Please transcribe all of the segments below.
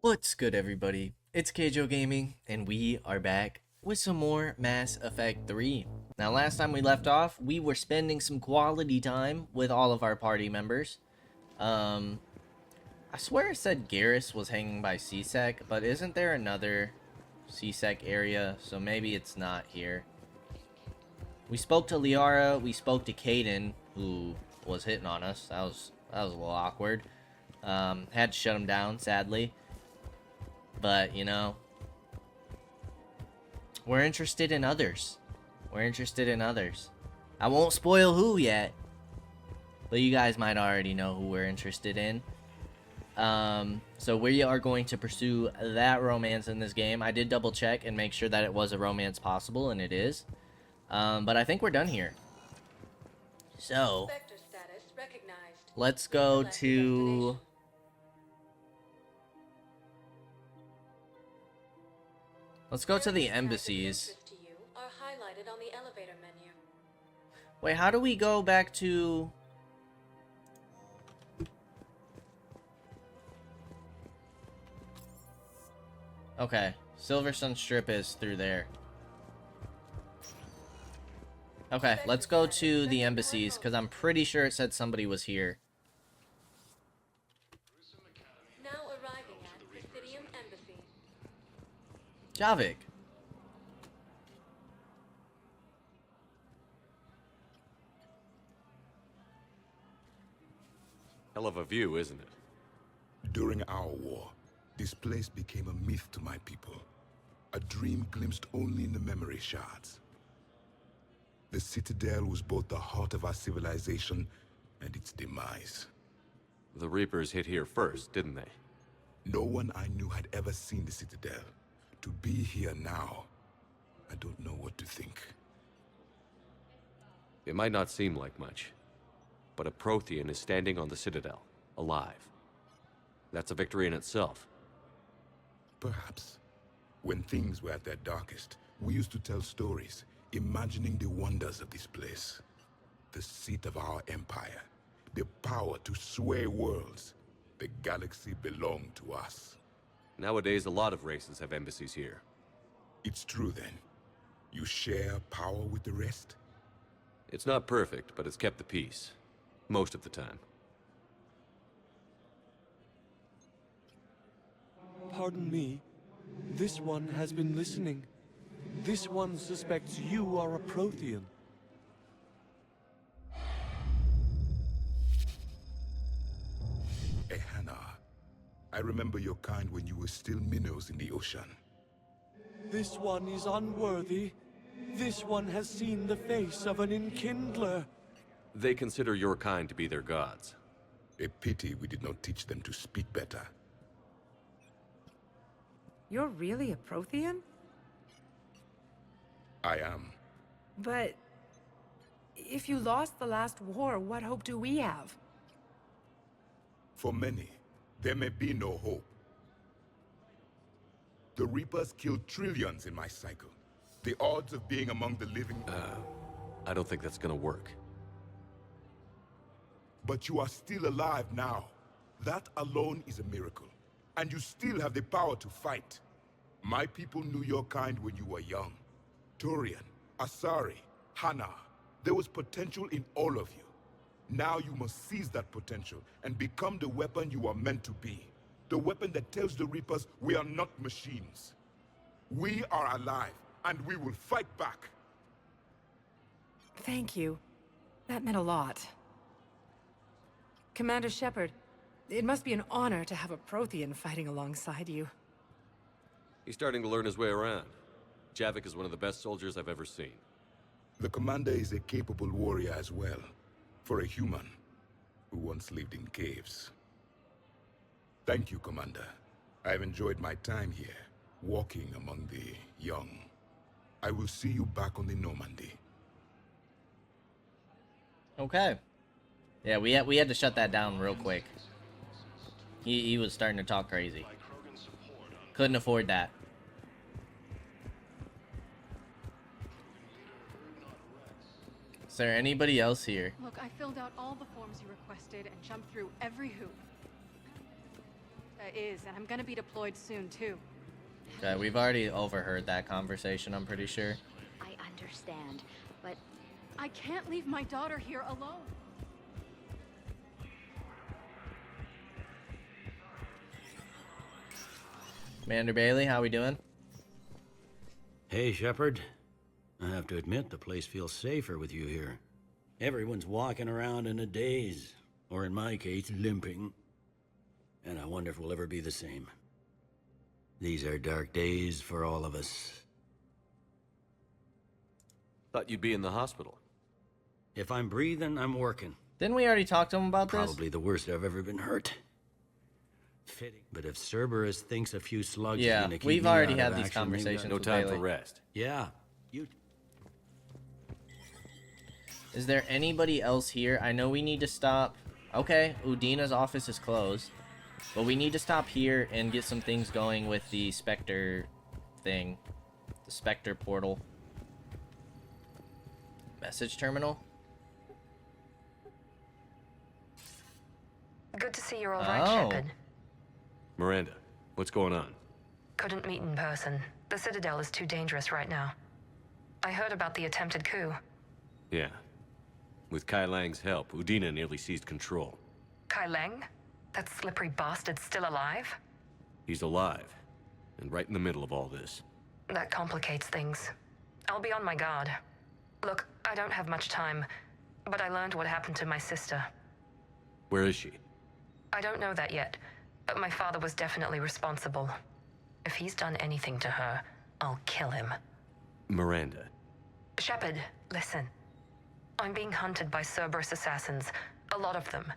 What's good, everybody? It's Kaige-O Gaming, and we are back with some more Mass Effect 3. Now, last time we left off, we were spending some quality time with all of our party members. Um, I swear it said Garrus was hanging by C-Sec, but isn't there another C-Sec area? So maybe it's not here. We spoke to Liara, we spoke to Caden, who was hitting on us. That was a little awkward. Had to shut him down, sadly. But, you know, we're interested in others. We're interested in others. I won't spoil who yet, but you guys might already know who we're interested in. So we are going to pursue that romance in this game. I did double check and make sure that it was a romance possible, and it is. But I think we're done here. So, let's go to... Let's go to the embassies. Wait, how do we go back to... Okay, Silverstone Strip is through there. Okay, let's go to the embassies, because I'm pretty sure it said somebody was here. Now arriving at Presidium Embassy. Javik. Hell of a view, isn't it? During our war, this place became a myth to my people. A dream glimpsed only in the memory shards. The Citadel was both the heart of our civilization and its demise. The Reapers hit here first, didn't they? No one I knew had ever seen the Citadel. To be here now, I don't know what to think. It might not seem like much, but a Prothean is standing on the Citadel, alive. That's a victory in itself. Perhaps. When things were at their darkest, we used to tell stories, imagining the wonders of this place. The seat of our empire, the power to sway worlds. The galaxy belonged to us. Nowadays, a lot of races have embassies here. It's true then. You share power with the rest? It's not perfect, but it's kept the peace. Most of the time. Pardon me. This one has been listening. This one suspects you are a Prothean. Ehana. I remember your kind when you were still minnows in the ocean. This one is unworthy. This one has seen the face of an enkindler. They consider your kind to be their gods. A pity we did not teach them to speak better. You're really a Prothean? I am. But if you lost the last war, what hope do we have? For many, there may be no hope. The Reapers killed trillions in my cycle. The odds of being among the living... I don't think that's gonna work. But you are still alive now. That alone is a miracle. And you still have the power to fight. My people knew your kind when you were young. Turian, Asari, Hana. There was potential in all of you. Now you must seize that potential and become the weapon you are meant to be. The weapon that tells the Reapers we are not machines. We are alive, and we will fight back. Thank you. That meant a lot. Commander Shepard, it must be an honor to have a Prothean fighting alongside you. He's starting to learn his way around. Javik is one of the best soldiers I've ever seen. The commander is a capable warrior as well, for a human who once lived in caves. Thank you, Commander. I've enjoyed my time here, walking among the young. I will see you back on the Normandy. Okay. Yeah, we had to shut that down real quick. He was starting to talk crazy. Couldn't afford that. Is there anybody else here? Look, I filled out all the forms you requested and jumped through every hoop. is, and I'm gonna be deployed soon, too. Okay, we've already overheard that conversation, I'm pretty sure. I understand, but I can't leave my daughter here alone. Commander Bailey, how we doing? Hey, Shepard. I have to admit, the place feels safer with you here. Everyone's walking around in a daze, or in my case, limping. And I wonder if we'll ever be the same. These are dark days for all of us. Thought you'd be in the hospital. If I'm breathing, I'm working. Didn't we already talk to him about this? Probably the worst I've ever been hurt. Fitting. But if Cerberus thinks a few slugs are Yeah, gonna keep we've me already out had of these action, maybe conversations. No with time for Bailey. rest. Yeah, you... Is there anybody else here? I know we need to stop. Okay, Udina's office is closed. But we need to stop here and get some things going with the Spectre thing. The Spectre portal. Message terminal? Good to see you're all right, Oh. Shepard. Miranda, what's going on? Couldn't meet in person. The Citadel is too dangerous right now. I heard about the attempted coup. Yeah. With Kai Lang's help, Udina nearly seized control. Kai Leng? That slippery bastard's still alive? He's alive, and right in the middle of all this. That complicates things. I'll be on my guard. Look, I don't have much time, but I learned what happened to my sister. Where is she? I don't know that yet, but my father was definitely responsible. If he's done anything to her, I'll kill him. Miranda. Shepard, listen. I'm being hunted by Cerberus assassins. A lot of them.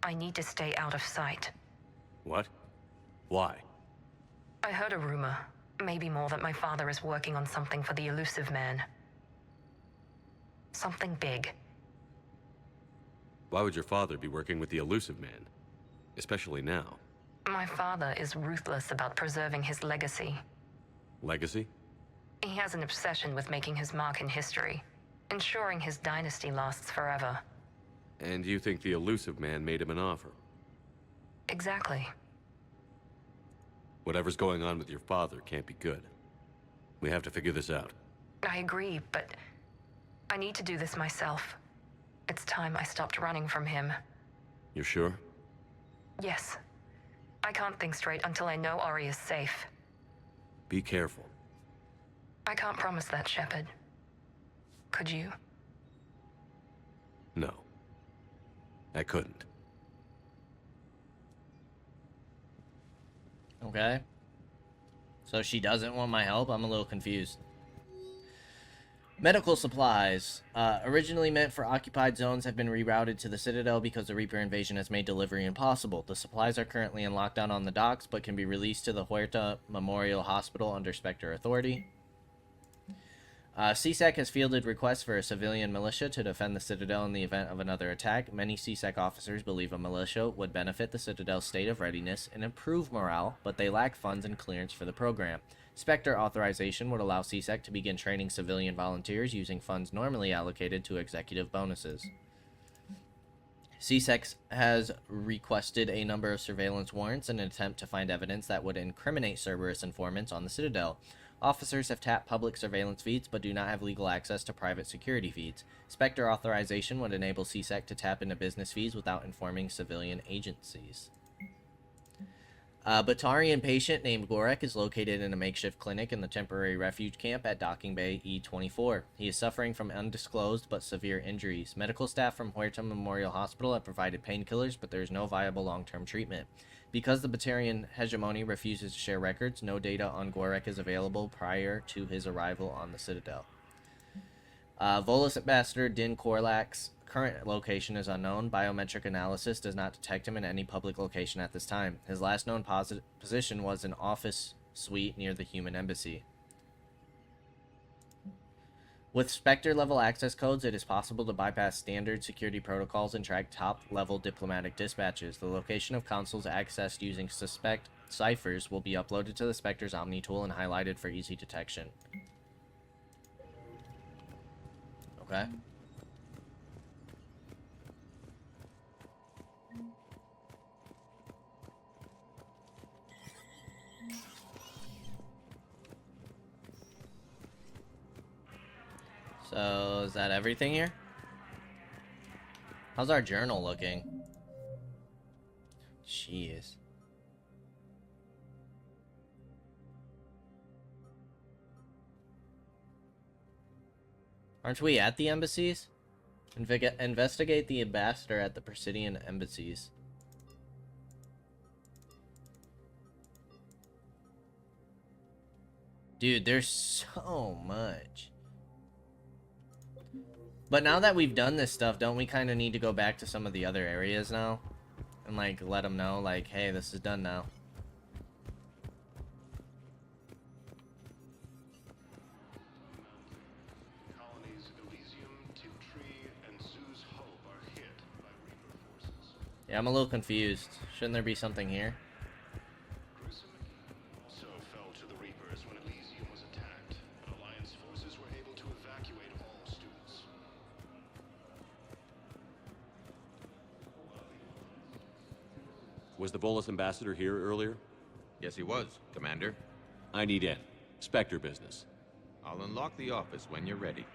I need to stay out of sight. What? Why? I heard a rumor, maybe more, that my father is working on something for the Elusive Man. Something big. Why would your father be working with the Elusive Man? Especially now. My father is ruthless about preserving his legacy. Legacy? He has an obsession with making his mark in history, ensuring his dynasty lasts forever. And you think the Elusive Man made him an offer? Exactly. Whatever's going on with your father can't be good. We have to figure this out. I agree, but I need to do this myself. It's time I stopped running from him. You're sure? Yes. I can't think straight until I know Ori is safe. Be careful. I can't promise that, Shepard. Could you? No. I couldn't. Okay. So she doesn't want my help? I'm a little confused. Medical supplies. Originally meant for occupied zones have been rerouted to the Citadel because the Reaper invasion has made delivery impossible. The supplies are currently in lockdown on the docks, but can be released to the Huerta Memorial Hospital under Spectre authority. CSEC has fielded requests for a civilian militia to defend the Citadel in the event of another attack. Many CSEC officers believe a militia would benefit the Citadel's state of readiness and improve morale, but they lack funds and clearance for the program. Spectre authorization would allow CSEC to begin training civilian volunteers using funds normally allocated to executive bonuses. CSEC has requested a number of surveillance warrants in an attempt to find evidence that would incriminate Cerberus informants on the Citadel. Officers have tapped public surveillance feeds, but do not have legal access to private security feeds. Spectre authorization would enable CSEC to tap into business feeds without informing civilian agencies. A Batarian patient named Gorek is located in a makeshift clinic in the temporary refuge camp at Docking Bay E24. He is suffering from undisclosed but severe injuries. Medical staff from Huerta Memorial Hospital have provided painkillers, but there is no viable long-term treatment. Because the Batarian hegemony refuses to share records, no data on Gorek is available prior to his arrival on the Citadel. Volus Ambassador Din Korlak's current location is unknown. Biometric analysis does not detect him in any public location at this time. His last known position was an office suite near the human embassy. With Spectre-level access codes, it is possible to bypass standard security protocols and track top-level diplomatic dispatches. The location of consuls accessed using suspect ciphers will be uploaded to the Spectre's Omni tool and highlighted for easy detection. Okay. So, is that everything here? How's our journal looking? Jeez. Aren't we at the embassies? Investigate the ambassador at the Presidian embassies. Dude, there's so much. But now that we've done this stuff, don't we kind of need to go back to some of the other areas now? And, like, let them know, like, hey, this is done now. Yeah, I'm a little confused. Shouldn't there be something here? So fell to the Reapers when Elysium was attacked, but Alliance forces were able to evacuate all students. Was the Volus ambassador here earlier? Yes, he was, Commander. I need in. Spectre business. I'll unlock the office when you're ready.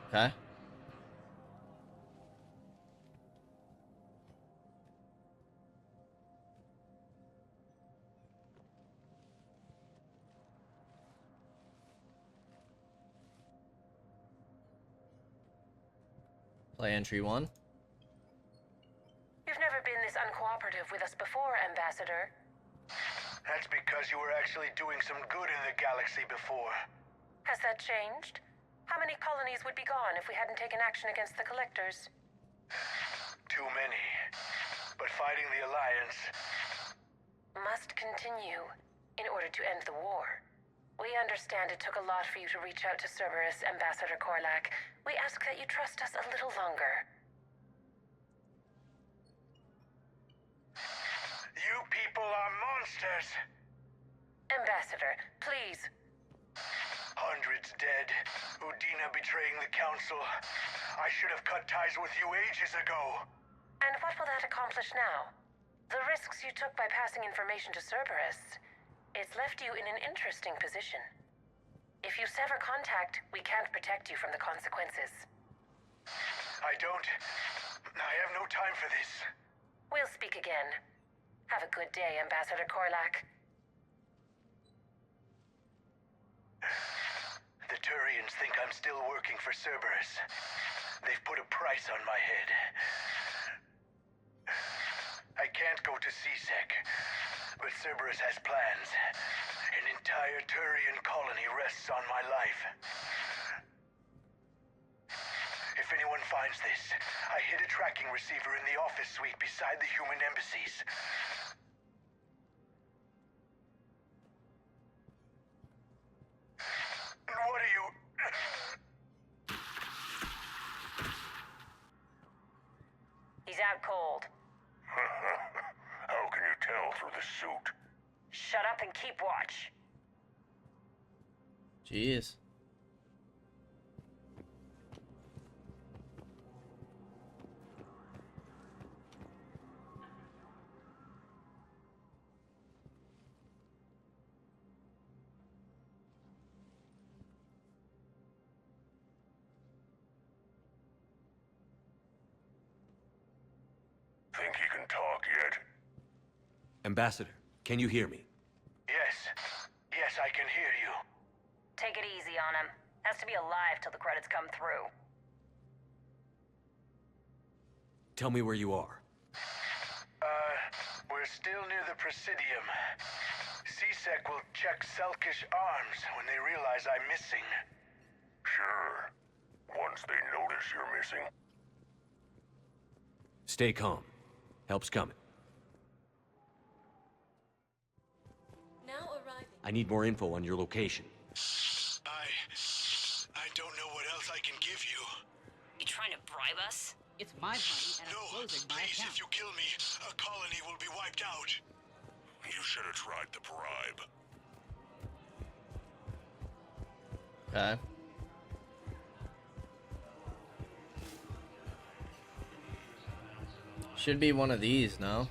Okay. Play entry 1. You've never been this uncooperative with us before, Ambassador. That's because you were actually doing some good in the galaxy before. Has that changed? How many colonies would be gone if we hadn't taken action against the Collectors? Too many. But fighting the Alliance... must continue in order to end the war. We understand it took a lot for you to reach out to Cerberus, Ambassador Korlak. We ask that you trust us a little longer. You people are monsters! Ambassador, please. Hundreds dead. Udina betraying the Council. I should have cut ties with you ages ago. And what will that accomplish now? The risks you took by passing information to Cerberus. It's left you in an interesting position. If you sever contact, we can't protect you from the consequences. I have no time for this. We'll speak again. Have a good day, Ambassador Korlak. The Turians think I'm still working for Cerberus. They've put a price on my head. I can't go to C-Sec. But Cerberus has plans. An entire Turian colony rests on my life. If anyone finds this, I hid a tracking receiver in the office suite beside the human embassies. What are you... He's out cold. How can you tell through the suit? Shut up and keep watch. Jeez. Think he can talk yet? Ambassador, can you hear me? Yes. Yes, I can hear you. Take it easy on him. Has to be alive till the credits come through. Tell me where you are. We're still near the Presidium. C-Sec will check Selkish arms when they realize I'm missing. Sure. Once they notice you're missing. Stay calm. Help's coming. Now arriving. I need more info on your location. I don't know what else I can give you. You trying to bribe us? It's my money, and I'm closing my Please, account. if you kill me, a colony will be wiped out. You should have tried the bribe. Okay. Should be one of these, no?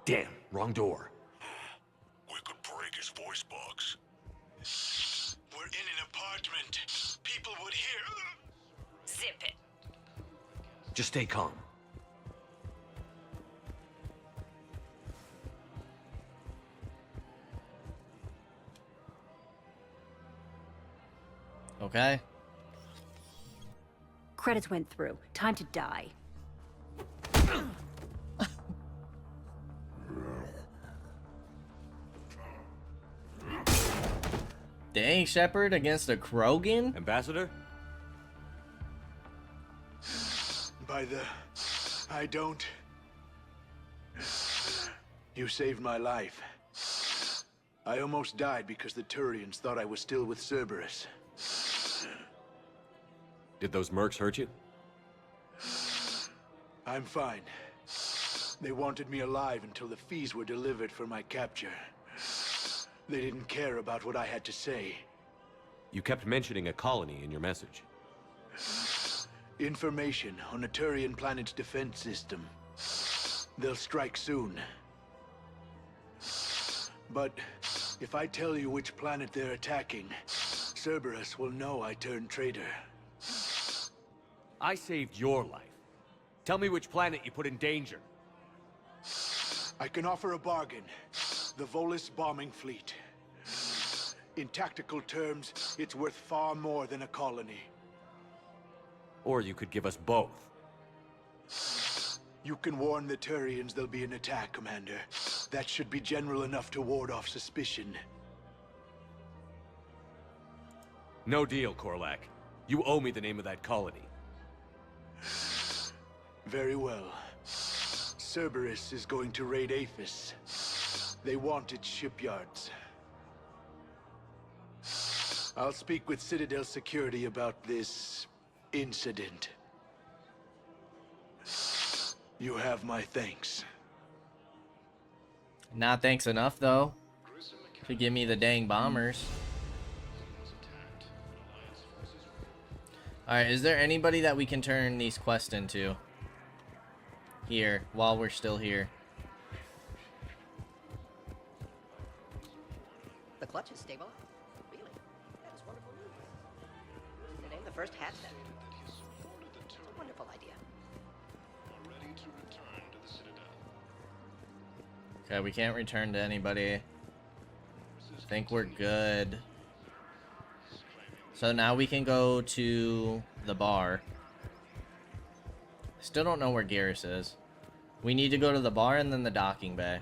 Damn, wrong door. We could break his voice box. We're in an apartment. People would hear. Zip it. Just stay calm. Okay. Credits went through. Time to die. Dang, Shepard against a Krogan? Ambassador? By the... I don't... You saved my life. I almost died because the Turians thought I was still with Cerberus. Did those mercs hurt you? I'm fine. They wanted me alive until the fees were delivered for my capture. They didn't care about what I had to say. You kept mentioning a colony in your message. Information on a Turian planet's defense system. They'll strike soon. But if I tell you which planet they're attacking, Cerberus will know I turned traitor. I saved your life. Tell me which planet you put in danger. I can offer a bargain. The Volus bombing fleet. In tactical terms, it's worth far more than a colony. Or you could give us both. You can warn the Turians there'll be an attack, Commander. That should be general enough to ward off suspicion. No deal, Korlak. You owe me the name of that colony. Very well. Cerberus is going to raid Aphis. They want its shipyards. I'll speak with Citadel Security about this incident. You have my thanks. Not thanks enough, though, to give me the dang bombers. Alright, is there anybody that we can turn these quests into? Here, while we're still here. The clutch is stable. Really? That is wonderful news. To name the first hat set. It's a wonderful idea. Okay, we can't return to anybody. I think we're good. So now we can go to the bar. Still don't know where Garrus is. We need to go to the bar and then the docking bay.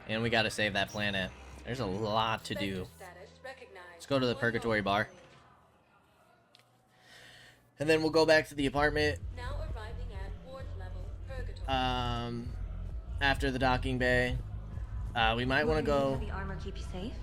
And we gotta save that planet. There's a lot to do. Let's go to the Purgatory Bar. And then we'll go back to the apartment. Now arriving at ward level Purgatory. After the docking bay. We might want to go... The armor keep you safe?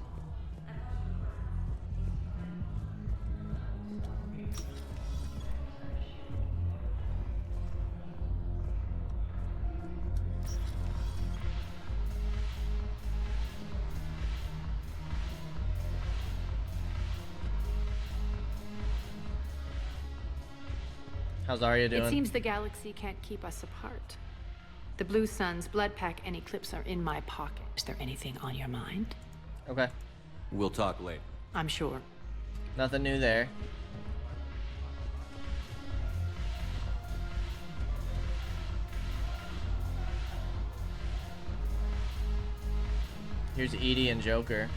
How's Arya doing? It seems the galaxy can't keep us apart. The Blue Sun's blood pack and Eclipse are in my pocket. Is there anything on your mind? Okay. We'll talk later. I'm sure. Nothing new there. Here's Edie and Joker.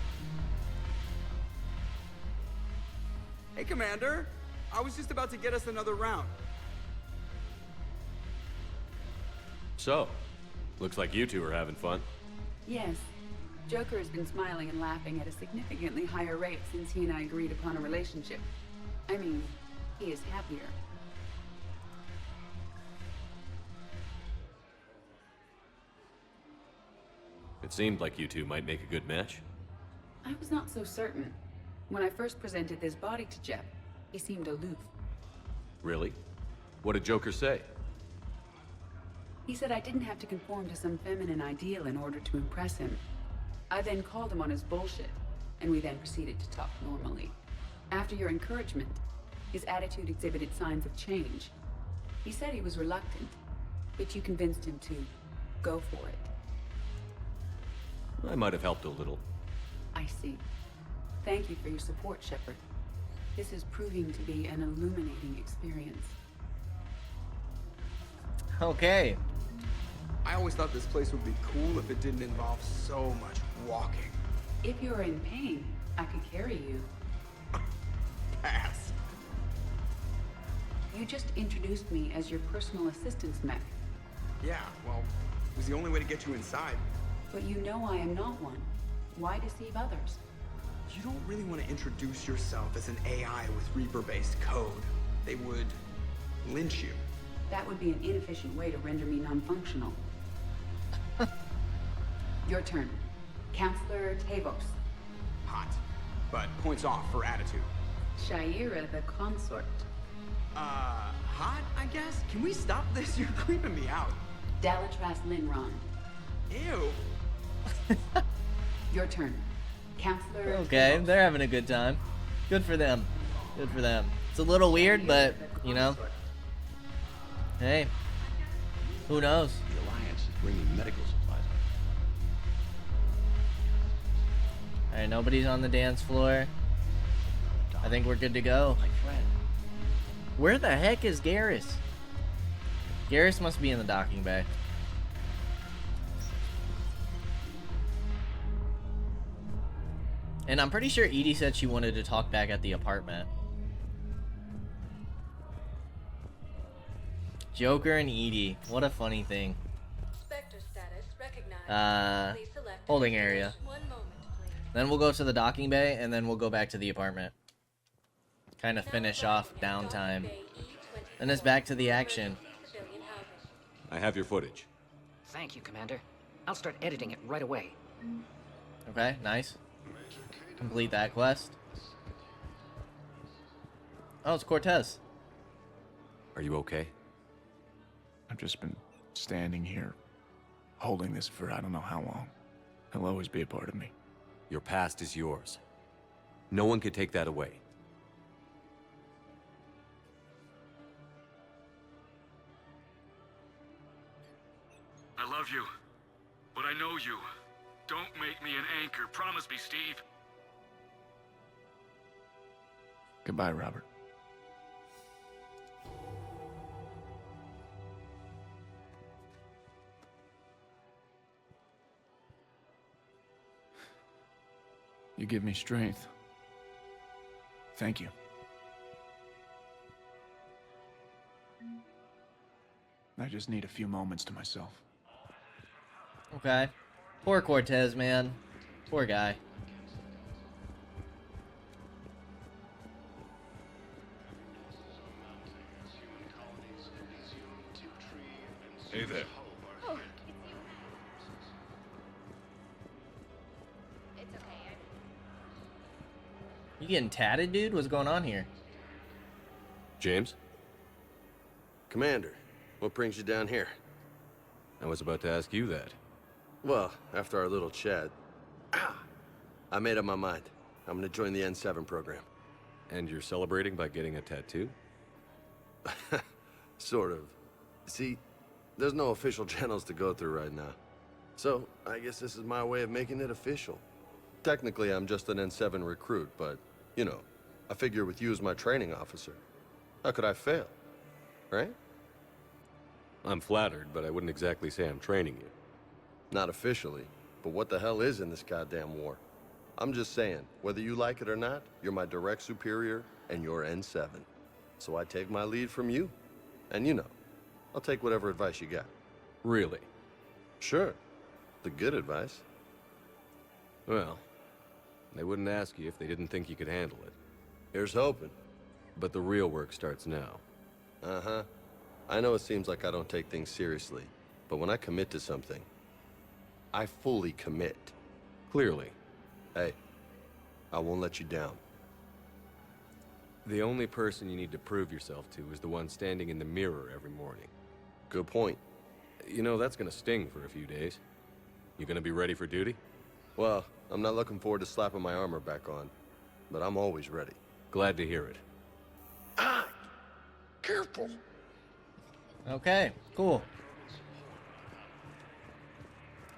Hey, Commander. I was just about to get us another round. So, looks like you two are having fun. Yes. Joker has been smiling and laughing at a significantly higher rate since he and I agreed upon a relationship. I mean, he is happier. It seemed like you two might make a good match. I was not so certain. When I first presented this body to Jeff, he seemed aloof. Really? What did Joker say? He said I didn't have to conform to some feminine ideal in order to impress him. I then called him on his bullshit, and we then proceeded to talk normally. After your encouragement, his attitude exhibited signs of change. He said he was reluctant, but you convinced him to go for it. I might have helped a little. I see. Thank you for your support, Shepard. This is proving to be an illuminating experience. Okay. I always thought this place would be cool if it didn't involve so much walking. If you're in pain, I could carry you. Pass. You just introduced me as your personal assistance mech. Yeah, well, it was the only way to get you inside. But you know I am not one. Why deceive others? You don't really want to introduce yourself as an AI with Reaper-based code. They would lynch you. That would be an inefficient way to render me non-functional. Your turn. Counselor Tavos. Hot, but points off for attitude. Shaira the consort. Hot, I guess? Can we stop this? You're creeping me out. Dalatras Linron. Ew. Your turn. Counselor Okay, Tavos. they're having a good time. Good for them. Good for them. It's a little weird, but, you know. Hey. Who knows? The Alliance is bringing medical supplies. Alright, nobody's on the dance floor. I think we're good to go. My friend. Where the heck is Garrus? Garrus must be in the docking bay. And I'm pretty sure Edie said she wanted to talk back at the apartment. Joker and Edie. What a funny thing. Spectre status recognized. Please select Holding area. 1 moment, please. Then we'll go to the docking bay, and then we'll go back to the apartment. Kind of finish off downtime. Then it's back to the action. I have your footage. Thank you, Commander. I'll start editing it right away. Okay, nice. Complete that quest. Oh, it's Cortez. Are you okay? I've just been standing here, holding this for I don't know how long. He'll always be a part of me. Your past is yours. No one can take that away. I love you, but I know you. Don't make me an anchor. Promise me, Steve. Goodbye, Robert. You give me strength. Thank you. I just need a few moments to myself. Okay. Poor Cortez, man. Poor guy. Hey there. Oh, it's okay. You getting tatted, dude? What's going on here? James? Commander, what brings you down here? I was about to ask you that. Well, after our little chat, I made up my mind. I'm gonna join the N7 program. And you're celebrating by getting a tattoo? Sort of. See, there's no official channels to go through right now. So, I guess this is my way of making it official. Technically, I'm just an N7 recruit, but, you know, I figure with you as my training officer, how could I fail? Right? I'm flattered, but I wouldn't exactly say I'm training you. Not officially, but what the hell is in this goddamn war? I'm just saying, whether you like it or not, you're my direct superior, and you're N7. So I take my lead from you. And you know, I'll take whatever advice you got. Really? Sure. The good advice. Well, they wouldn't ask you if they didn't think you could handle it. Here's hoping. But the real work starts now. Uh-huh. I know it seems like I don't take things seriously, but when I commit to something, I fully commit. Clearly. Hey, I won't let you down. The only person you need to prove yourself to is the one standing in the mirror every morning. Good point. You know, that's gonna sting for a few days. You gonna be ready for duty? Well, I'm not looking forward to slapping my armor back on, but I'm always ready. Glad to hear it. Careful. Okay, cool.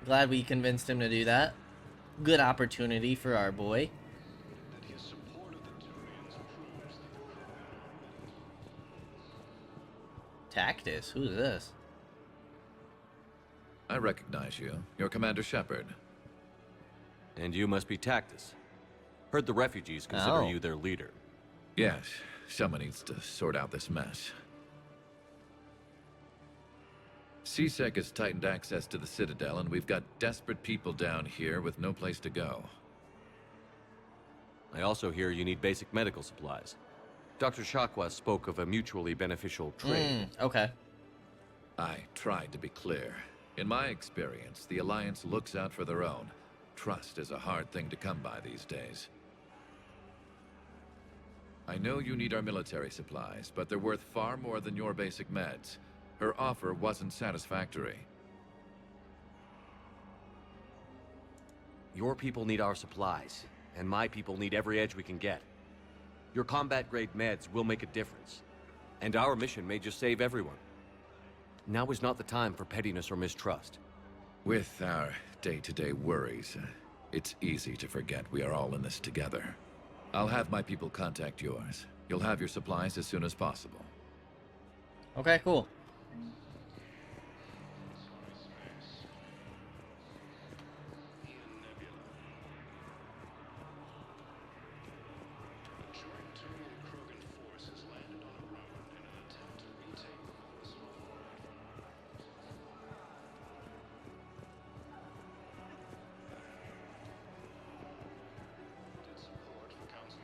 Glad we convinced him to do that. Good opportunity for our boy. Tactus, who's this? I recognize you. You're Commander Shepard. And you must be Tactus. Heard the refugees consider you their leader. Yes, someone needs to sort out this mess. CSEC has tightened access to the Citadel, and we've got desperate people down here with no place to go. I also hear you need basic medical supplies. Dr. Shakwa spoke of a mutually beneficial trade. Okay. I tried to be clear. In my experience, the Alliance looks out for their own. Trust is a hard thing to come by these days. I know you need our military supplies, but they're worth far more than your basic meds. Her offer wasn't satisfactory. Your people need our supplies, and my people need every edge we can get. Your combat-grade meds will make a difference, and our mission may just save everyone. Now is not the time for pettiness or mistrust. With our day-to-day worries, it's easy to forget we are all in this together. I'll have my people contact yours. You'll have your supplies as soon as possible. Okay, cool.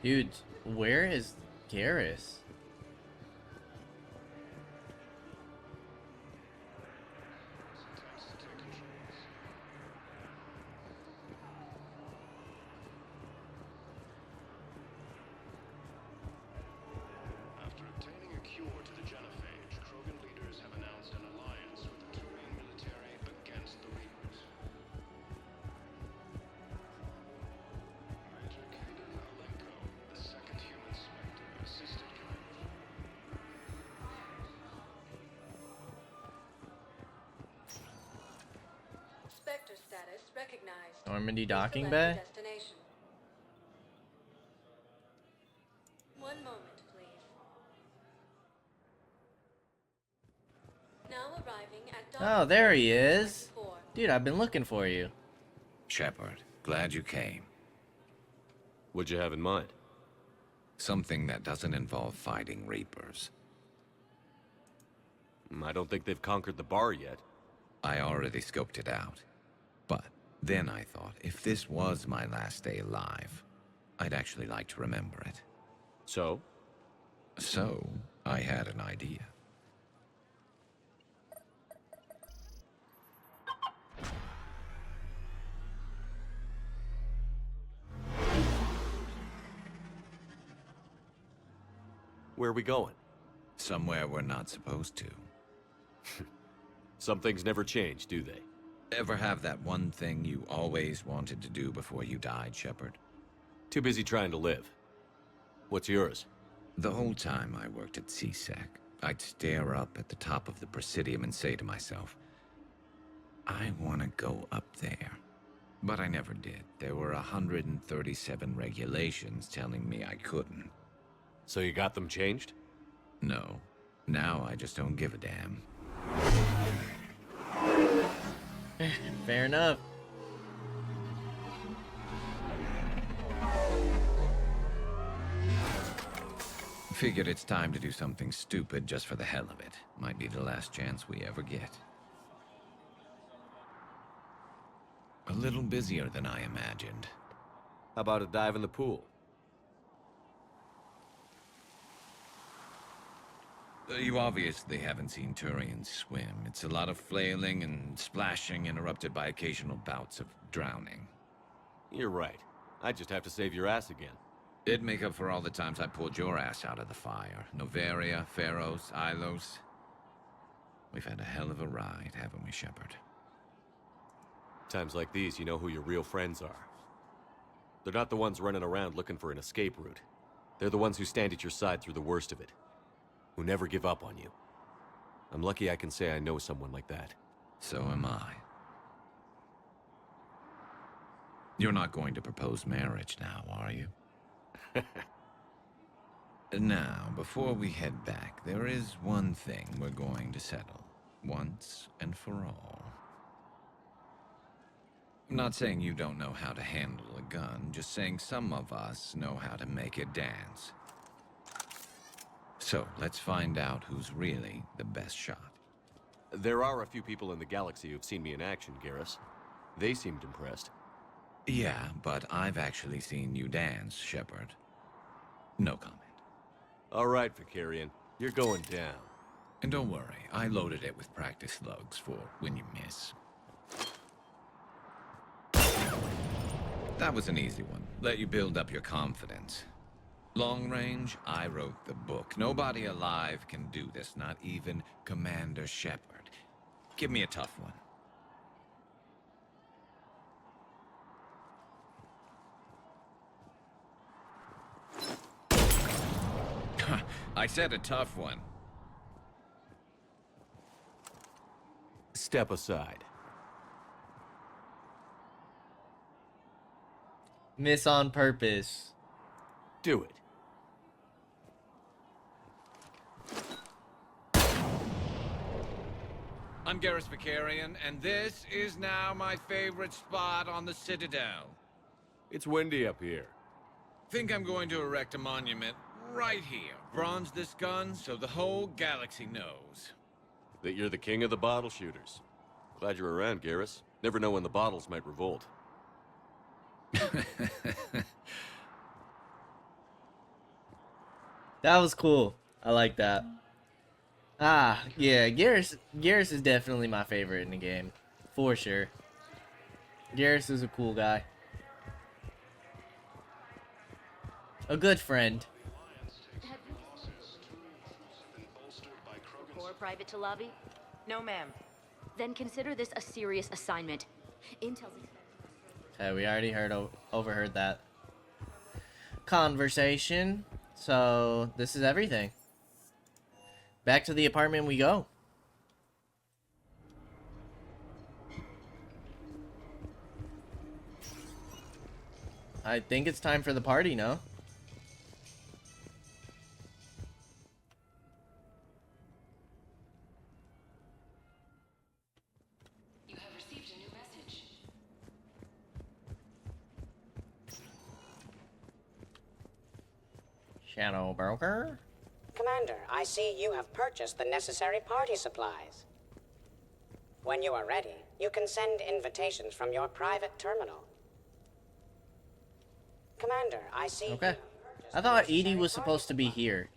Dude, where is Garrus? After obtaining a cure to the genophage, Krogan leaders have announced an alliance with the Turian military against the Reapers. Major Kaige-O, the second human Spectre, assisted Commander. Spectre status recognized. Normandy Please docking select bay? your destination. One moment, please. Now arriving at Oh, there he is. Dude, I've been looking for you. Shepard, glad you came. What'd you have in mind? Something that doesn't involve fighting Reapers. I don't think they've conquered the bar yet. I already scoped it out. But then I thought, if this was my last day alive, I'd actually like to remember it. So? So, I had an idea. Where are we going? Somewhere we're not supposed to. Some things never change, do they? Ever have that one thing you always wanted to do before you died, Shepard? Too busy trying to live. What's yours? The whole time I worked at CSEC, I'd stare up at the top of the Presidium and say to myself, I want to go up there. But I never did. There were 137 regulations telling me I couldn't. So you got them changed? No. Now I just don't give a damn. Fair enough. Figured it's time to do something stupid just for the hell of it. Might be the last chance we ever get. A little busier than I imagined. How about a dive in the pool? You obviously haven't seen Turians swim. It's a lot of flailing and splashing interrupted by occasional bouts of drowning. You're right. I just have to save your ass again. It'd make up for all the times I pulled your ass out of the fire. Noveria, Pharaohs, Ilos. We've had a hell of a ride, haven't we, Shepard? Times like these, you know who your real friends are. They're not the ones running around looking for an escape route. They're the ones who stand at your side through the worst of it. Who never give up on you. I'm lucky I can say I know someone like that. So am I. You're not going to propose marriage now, are you? Now, before we head back, there is one thing we're going to settle. Once and for all. I'm not saying you don't know how to handle a gun, just saying some of us know how to make it dance. So, let's find out who's really the best shot. There are a few people in the galaxy who've seen me in action, Garrus. They seemed impressed. Yeah, but I've actually seen you dance, Shepard. No comment. All right, Vicarian. You're going down. And don't worry, I loaded it with practice slugs for when you miss. That was an easy one. Let you build up your confidence. Long range, I wrote the book. Nobody alive can do this, not even Commander Shepard. Give me a tough one. I said a tough one. Step aside. Miss on purpose. Do it. I'm Garrus Vicarian, and this is now my favorite spot on the Citadel. It's windy up here. Think I'm going to erect a monument right here. Bronze this gun so the whole galaxy knows. That you're the king of the bottle shooters. Glad you're around, Garrus. Never know when the bottles might revolt. That was cool. I like that. Ah, yeah, Garrus is definitely my favorite in the game. For sure. Garrus is a cool guy. A good friend. Report private to lobby? No, ma'am. Then consider this a serious assignment. Intel's... Okay, we already overheard that conversation. So, this is everything. Back to the apartment we go. I think it's time for the party, no? You have received a new message. Shadow Broker? Commander, I see you have purchased the necessary party supplies. When you are ready, you can send invitations from your private terminal. Commander, I see. Okay. I thought Edie was supposed to be here.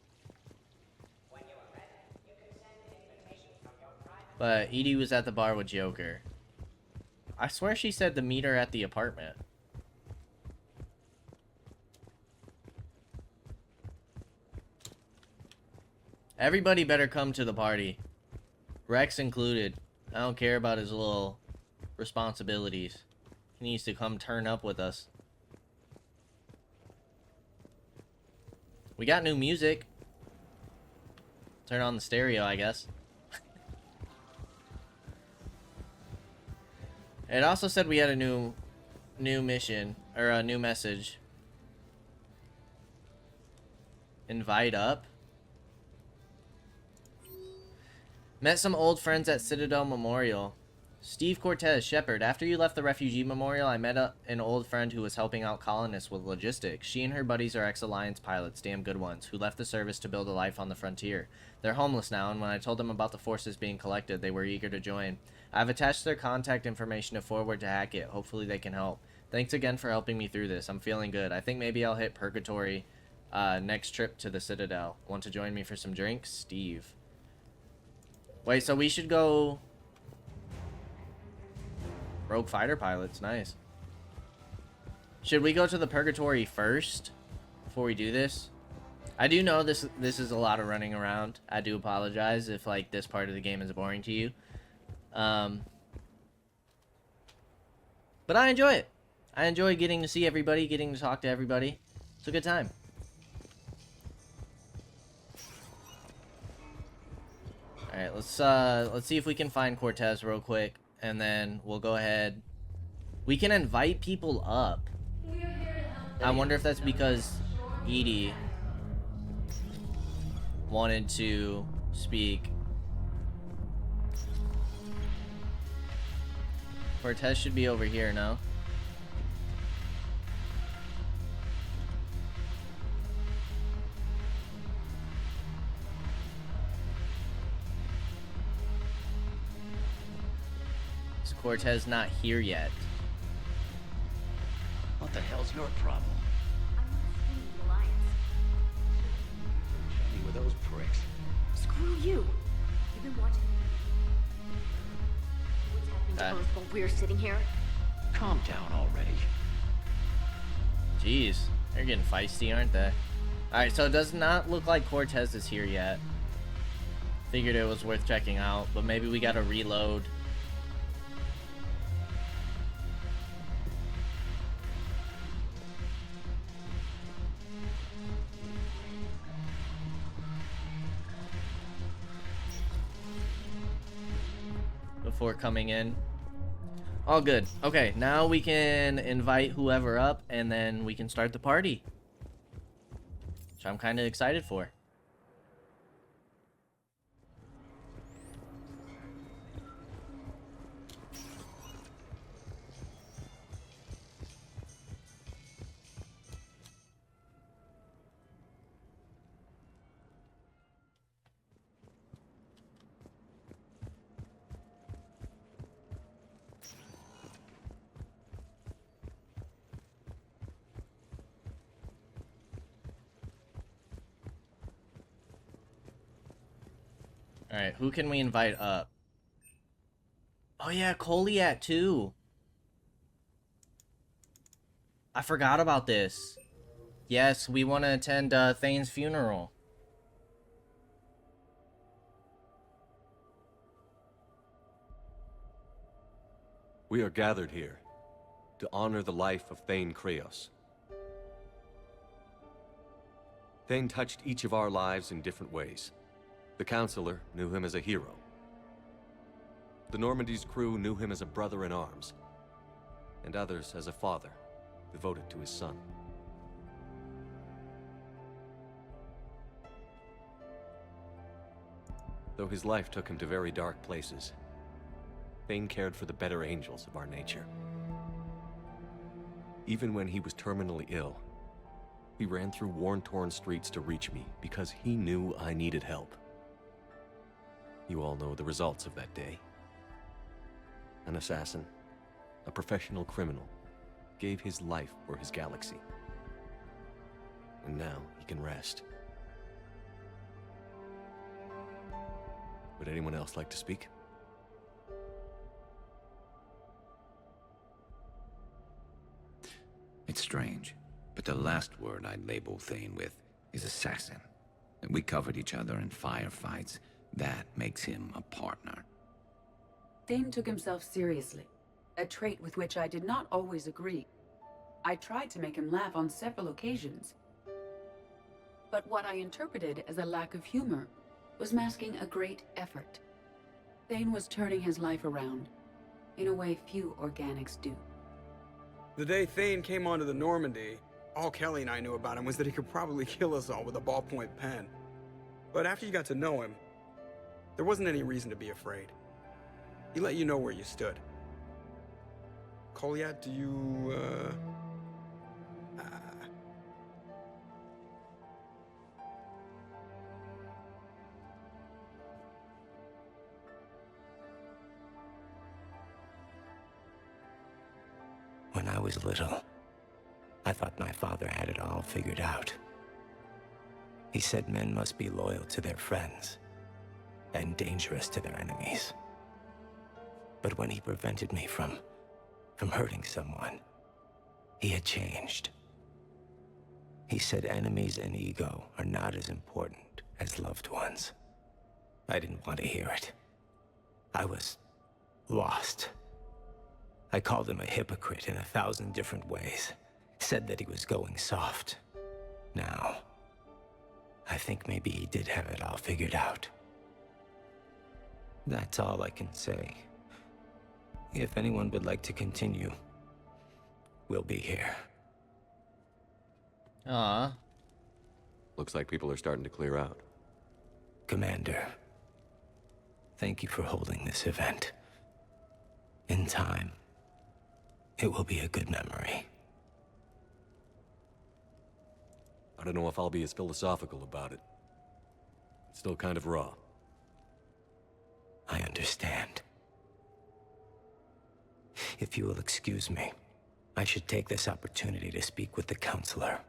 But Edie was at the bar with Joker. I swear she said to meet her at the apartment. Everybody better come to the party. Rex included. I don't care about his little responsibilities. He needs to come turn up with us. We got new music. Turn on the stereo, I guess. It also said we had a new mission, or a new message. Invite up. Met some old friends at Citadel Memorial. Steve Cortez, Shepard. After you left the refugee memorial, I met an old friend who was helping out colonists with logistics. She and her buddies are ex-Alliance pilots, damn good ones, who left the service to build a life on the frontier. They're homeless now, and when I told them about the forces being collected, they were eager to join. I've attached their contact information to forward to Hackett. Hopefully they can help. Thanks again for helping me through this. I'm feeling good. I think maybe I'll hit Purgatory next trip to the Citadel. Want to join me for some drinks? Steve. Wait, so we should go... Rogue fighter pilots, nice. Should we go to the Purgatory first? Before we do this? I do know this is a lot of running around. I do apologize if like this part of the game is boring to you. But I enjoy it. I enjoy getting to see everybody, getting to talk to everybody. It's a good time. All right, let's see if we can find Cortez real quick, and then we'll go ahead. We can invite people up. I wonder if that's because Edie wanted to speak. Cortez should be over here, no? Is Cortez not here yet? What the hell's your problem? Me with those pricks. Screw you. You've been watching. What's happening to Earth while we're sitting here? Calm down already. Jeez, they're getting feisty, aren't they? Alright, so it does not look like Cortez is here yet. Figured it was worth checking out, but maybe we gotta reload. Before coming in. All good. Okay, now we can invite whoever up, and then we can start the party. Which I'm kind of excited for. Alright, who can we invite up? Oh yeah, Koliat too. I forgot about this. Yes, we want to attend Thane's funeral. We are gathered here to honor the life of Thane Kreos. Thane touched each of our lives in different ways. The Counselor knew him as a hero. The Normandy's crew knew him as a brother in arms, and others as a father, devoted to his son. Though his life took him to very dark places, Thane cared for the better angels of our nature. Even when he was terminally ill, he ran through worn-torn streets to reach me because he knew I needed help. You all know the results of that day. An assassin, a professional criminal, gave his life for his galaxy. And now he can rest. Would anyone else like to speak? It's strange, but the last word I'd label Thane with is assassin. And we covered each other in firefights. That makes him a partner. Thane took himself seriously, a trait with which I did not always agree. I tried to make him laugh on several occasions. But what I interpreted as a lack of humor was masking a great effort. Thane was turning his life around, in a way few organics do. The day Thane came onto the Normandy, all Kelly and I knew about him was that he could probably kill us all with a ballpoint pen. But after you got to know him, there wasn't any reason to be afraid. He let you know where you stood. Koliat, do you, When I was little, I thought my father had it all figured out. He said men must be loyal to their friends and dangerous to their enemies. But when he prevented me from hurting someone, he had changed. He said enemies and ego are not as important as loved ones. I didn't want to hear it. I was lost. I called him a hypocrite in 1,000 different ways. Said that he was going soft. Now, I think maybe he did have it all figured out. That's all I can say. If anyone would like to continue, we'll be here. Looks like people are starting to clear out. Commander, thank you for holding this event. In time, it will be a good memory. I don't know if I'll be as philosophical about it. It's still kind of raw. I understand. If you will excuse me, I should take this opportunity to speak with the counselor.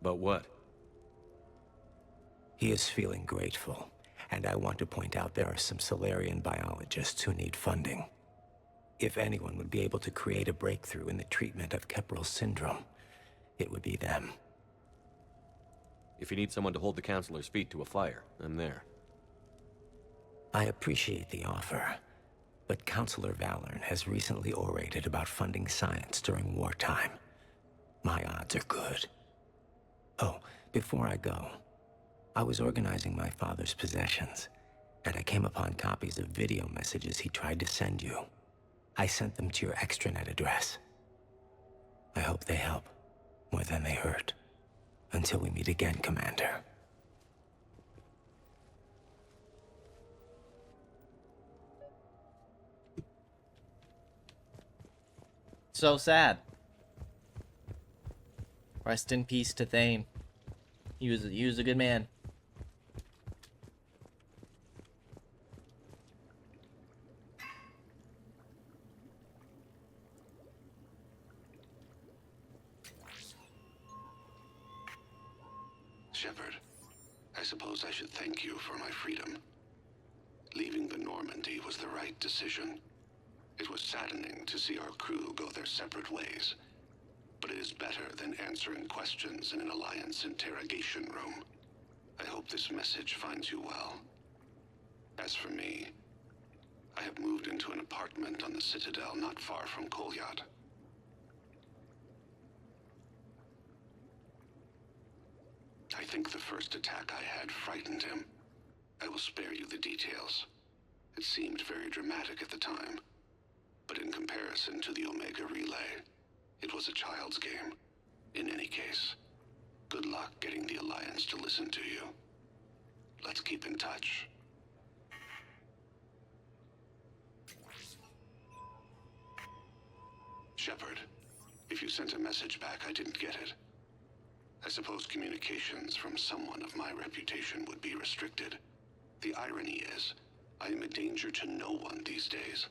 But what? He is feeling grateful, and I want to point out there are some Solarian biologists who need funding. If anyone would be able to create a breakthrough in the treatment of Kepral syndrome, it would be them. If you need someone to hold the counselor's feet to a fire, I'm there. I appreciate the offer, but Counselor Valorn has recently orated about funding science during wartime. My odds are good. Oh, before I go, I was organizing my father's possessions, and I came upon copies of video messages he tried to send you. I sent them to your extranet address. I hope they help more than they hurt. Until we meet again, Commander. So sad. Rest in peace to Thane. He was a good man. Shepard, I suppose I should thank you for my freedom. Leaving the Normandy was the right decision. It was saddening to see our crew go their separate ways, but it is better than answering questions in an Alliance interrogation room. I hope this message finds you well. As for me, I have moved into an apartment on the Citadel not far from Kolyat. I think the first attack I had frightened him. I will spare you the details. It seemed very dramatic at the time, but in comparison to the Omega Relay, it was a child's game. In any case, good luck getting the Alliance to listen to you. Let's keep in touch. Shepard, if you sent a message back, I didn't get it. I suppose communications from someone of my reputation would be restricted. The irony is, I am a danger to no one these days.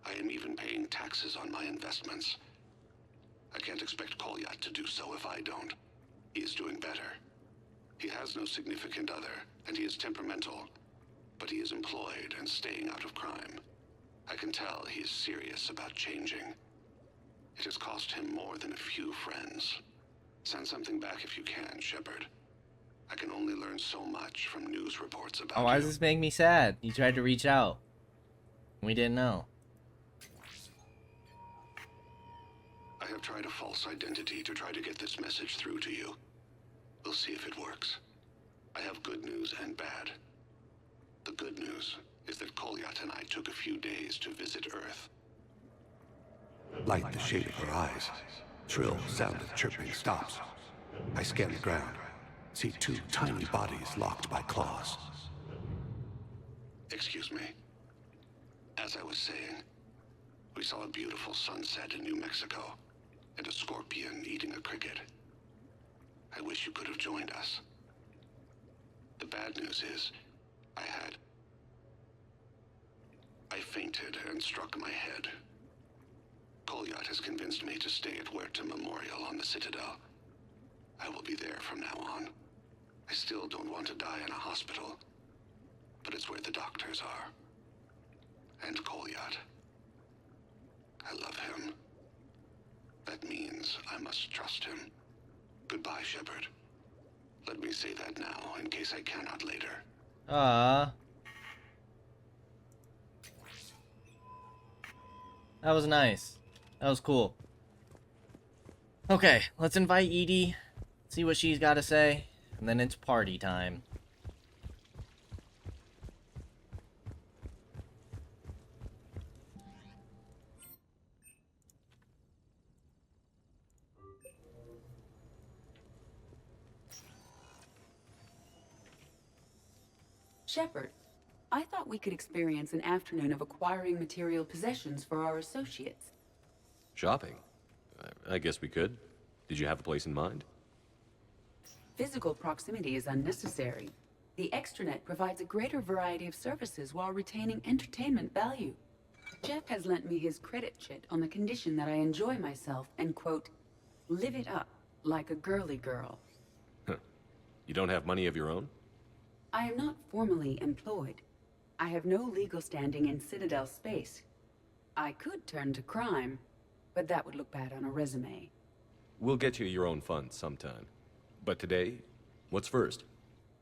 I am even paying taxes on my investments. I can't expect Kolyat to do so if I don't. He is doing better. He has no significant other, and he is temperamental. But he is employed and staying out of crime. I can tell he is serious about changing. It has cost him more than a few friends. Send something back if you can, Shepard. I can only learn so much from news reports about Oh, why you. does this make me sad? You tried to reach out. We didn't know. I have tried a false identity to try to get this message through to you. We'll see if it works. I have good news and bad. The good news is that Kolyat and I took a few days to visit Earth. Light the shade of her eyes. Shrill sound of chirping stops. I scan the ground. See two tiny bodies locked by claws. Excuse me. As I was saying, we saw a beautiful sunset in New Mexico, and a scorpion eating a cricket. I wish you could have joined us. The bad news is, I fainted and struck my head. Kolyat has convinced me to stay at Huerta Memorial on the Citadel. I will be there from now on. I still don't want to die in a hospital, but it's where the doctors are. And Kolyat. I love him. That means I must trust him. Goodbye, Shepard. Let me say that now, in case I cannot later. Ah. That was nice. That was cool. Okay, let's invite Edie, see what she's got to say, and then it's party time. Shepard, I thought we could experience an afternoon of acquiring material possessions for our associates. Shopping? I guess we could. Did you have a place in mind? Physical proximity is unnecessary. The extranet provides a greater variety of services while retaining entertainment value. Jeff has lent me his credit chit on the condition that I enjoy myself and, quote, live it up like a girly girl. You don't have money of your own? I am not formally employed. I have no legal standing in Citadel space. I could turn to crime, but that would look bad on a resume. We'll get you your own funds sometime. But today, what's first?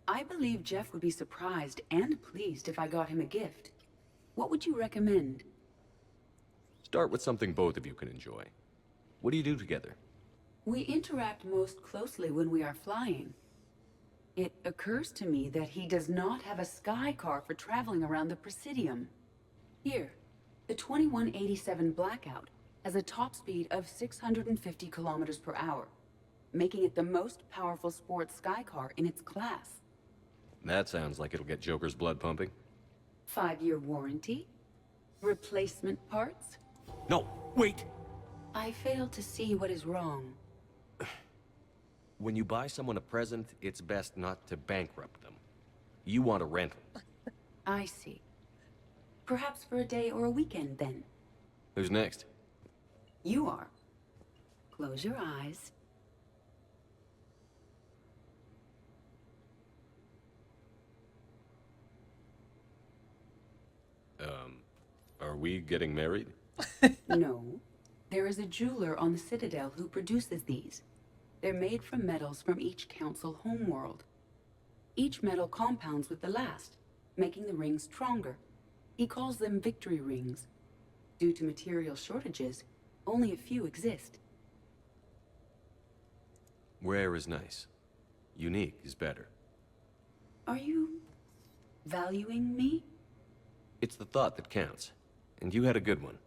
I believe Jeff would be surprised and pleased if I got him a gift. What would you recommend? Start with something both of you can enjoy. What do you do together? We interact most closely when we are flying. It occurs to me that he does not have a sky car for traveling around the Presidium. Here, the 2187 Blackout has a top speed of 650 kilometers per hour, making it the most powerful sports sky car in its class. That sounds like it'll get Joker's blood pumping. 5-year warranty? Replacement parts? No, wait! I fail to see what is wrong. When you buy someone a present, it's best not to bankrupt them. You want a rental. I see. Perhaps for a day or a weekend, then. Who's next? You are. Close your eyes. Are we getting married? No. There is a jeweler on the Citadel who produces these. They're made from metals from each council homeworld. Each metal compounds with the last, making the rings stronger. He calls them victory rings. Due to material shortages, only a few exist. Rare is nice. Unique is better. Are you valuing me? It's the thought that counts. And you had a good one.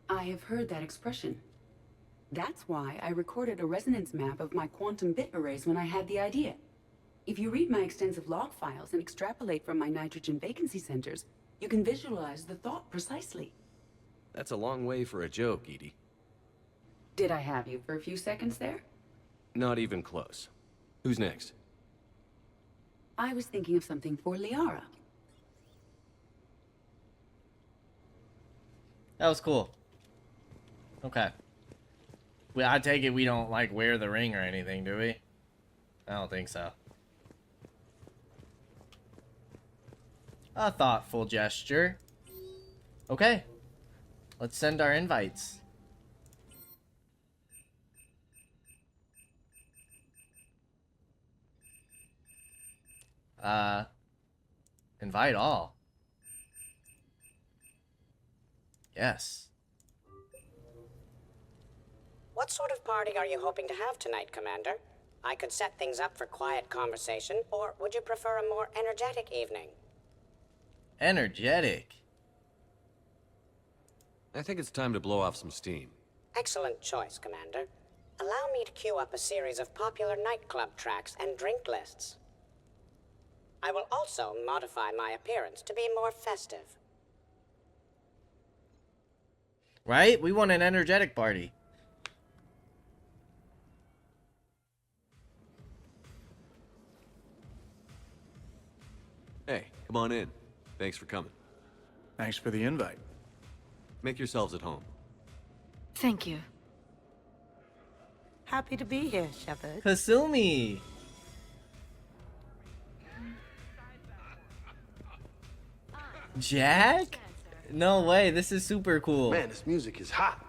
I have heard that expression. That's why I recorded a resonance map of my quantum bit arrays when I had the idea. If you read my extensive log files and extrapolate from my nitrogen vacancy centers, you can visualize the thought precisely. That's a long way for a joke, Edie. Did I have you for a few seconds there? Not even close. Who's next? I was thinking of something for Liara. That was cool. Okay. Well, I take it we don't, like, wear the ring or anything, do we? I don't think so. A thoughtful gesture. Okay. Let's send our invites. Invite all. Yes. What sort of party are you hoping to have tonight, Commander? I could set things up for quiet conversation, or would you prefer a more energetic evening? Energetic. I think it's time to blow off some steam. Excellent choice, Commander. Allow me to queue up a series of popular nightclub tracks and drink lists. I will also modify my appearance to be more festive. Right? We want an energetic party. Hey, come on in. Thanks for coming. Thanks for the invite. Make yourselves at home. Thank you. Happy to be here, Shepard. Kasumi. Jack? No way, this is super cool. Man, this music is hot.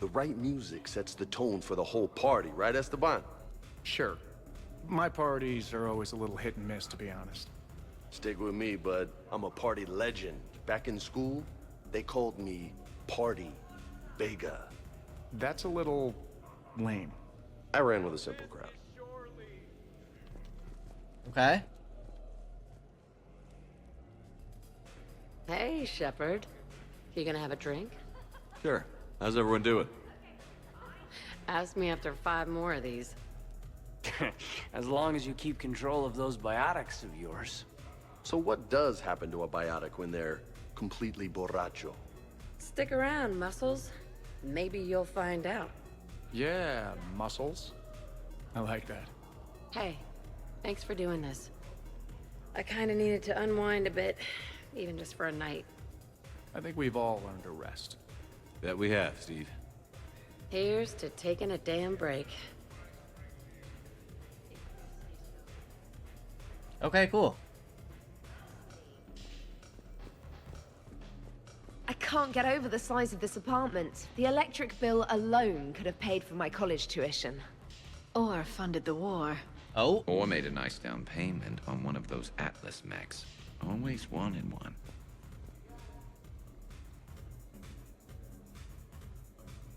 The right music sets the tone for the whole party, right, Esteban? Sure. My parties are always a little hit and miss, to be honest. Stick with me, bud. I'm a party legend. Back in school, they called me Party Vega. That's a little lame. I ran with a simple crowd. Okay. Hey, Shepard. You gonna have a drink? Sure. How's everyone doing? Ask me after 5 more of these. As long as you keep control of those biotics of yours. So what does happen to a biotic when they're completely borracho? Stick around, Muscles. Maybe you'll find out. Yeah, muscles. I like that. Hey, thanks for doing this. I kinda needed to unwind a bit, even just for a night. I think we've all learned to rest. That we have, Steve. Here's to taking a damn break. Okay, cool. I can't get over the size of this apartment. The electric bill alone could have paid for my college tuition. Or funded the war. Oh? Or made a nice down payment on one of those Atlas mechs. Always wanted one.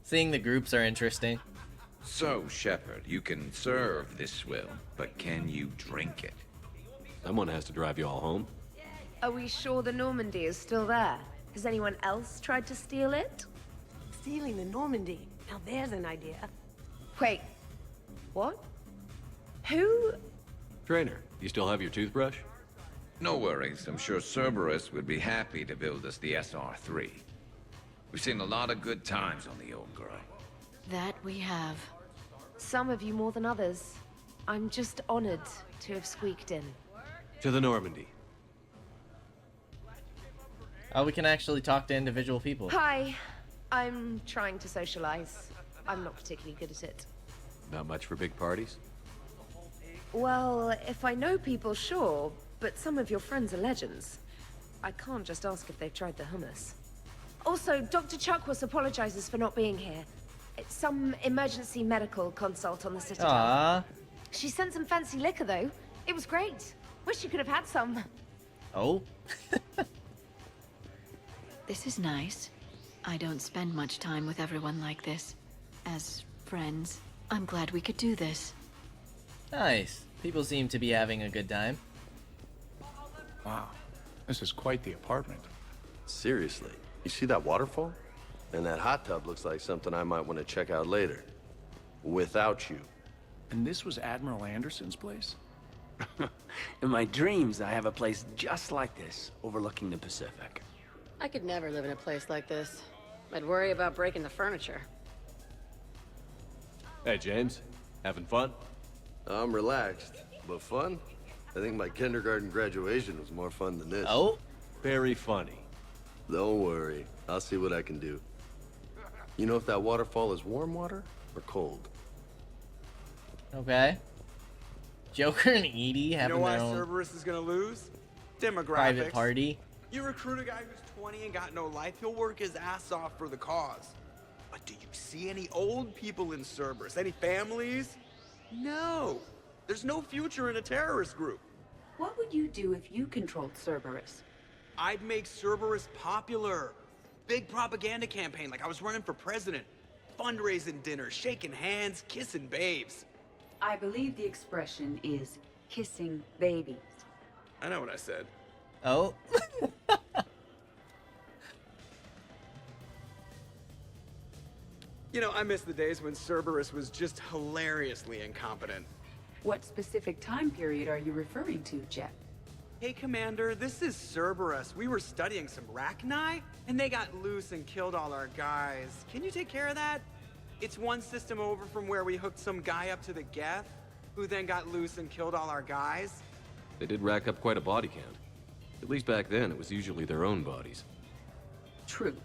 Seeing the groups are interesting. So, Shepard, you can serve this swill, but can you drink it? Someone has to drive you all home. Are we sure the Normandy is still there? Has anyone else tried to steal it? Stealing the Normandy. Now there's an idea. Wait. What? Who? Trainer, you still have your toothbrush? No worries. I'm sure Cerberus would be happy to build us the SR-3. We've seen a lot of good times on the old girl. That we have. Some of you more than others. I'm just honored to have squeaked in. To the Normandy. Oh, we can actually talk to individual people. Hi. I'm trying to socialize. I'm not particularly good at it. Not much for big parties? Well, if I know people, sure. But some of your friends are legends. I can't just ask if they've tried the hummus. Also, Dr. Chuckwas apologizes for not being here. It's some emergency medical consult on the Citadel. Aww. She sent some fancy liquor, though. It was great. Wish you could have had some. Oh? This is nice. I don't spend much time with everyone like this. As friends, I'm glad we could do this. Nice. People seem to be having a good time. Wow. This is quite the apartment. Seriously, you see that waterfall? And that hot tub looks like something I might want to check out later. Without you. And this was Admiral Anderson's place? In my dreams, I have a place just like this, overlooking the Pacific. I could never live in a place like this. I'd worry about breaking the furniture. Hey, James. Having fun? I'm relaxed, but fun? I think my kindergarten graduation was more fun than this. Oh? Very funny. Don't worry. I'll see what I can do. You know if that waterfall is warm water or cold? Okay. Joker and Edie You having know why their own Cerberus is gonna lose? Demographics. private party. You recruit a guy who's 20 and got no life, he'll work his ass off for the cause. But do you see any old people in Cerberus? Any families? No. There's no future in a terrorist group. What would you do if you controlled Cerberus? I'd make Cerberus popular. Big propaganda campaign like I was running for president. Fundraising dinners, shaking hands, kissing babes. I believe the expression is kissing babies. I know what I said. Oh? You know, I miss the days when Cerberus was just hilariously incompetent. What specific time period are you referring to, Jeff? Hey, Commander, this is Cerberus. We were studying some Rachni, and they got loose and killed all our guys. Can you take care of that? It's one system over from where we hooked some guy up to the Geth, who then got loose and killed all our guys. They did rack up quite a body count. At least back then, it was usually their own bodies. True.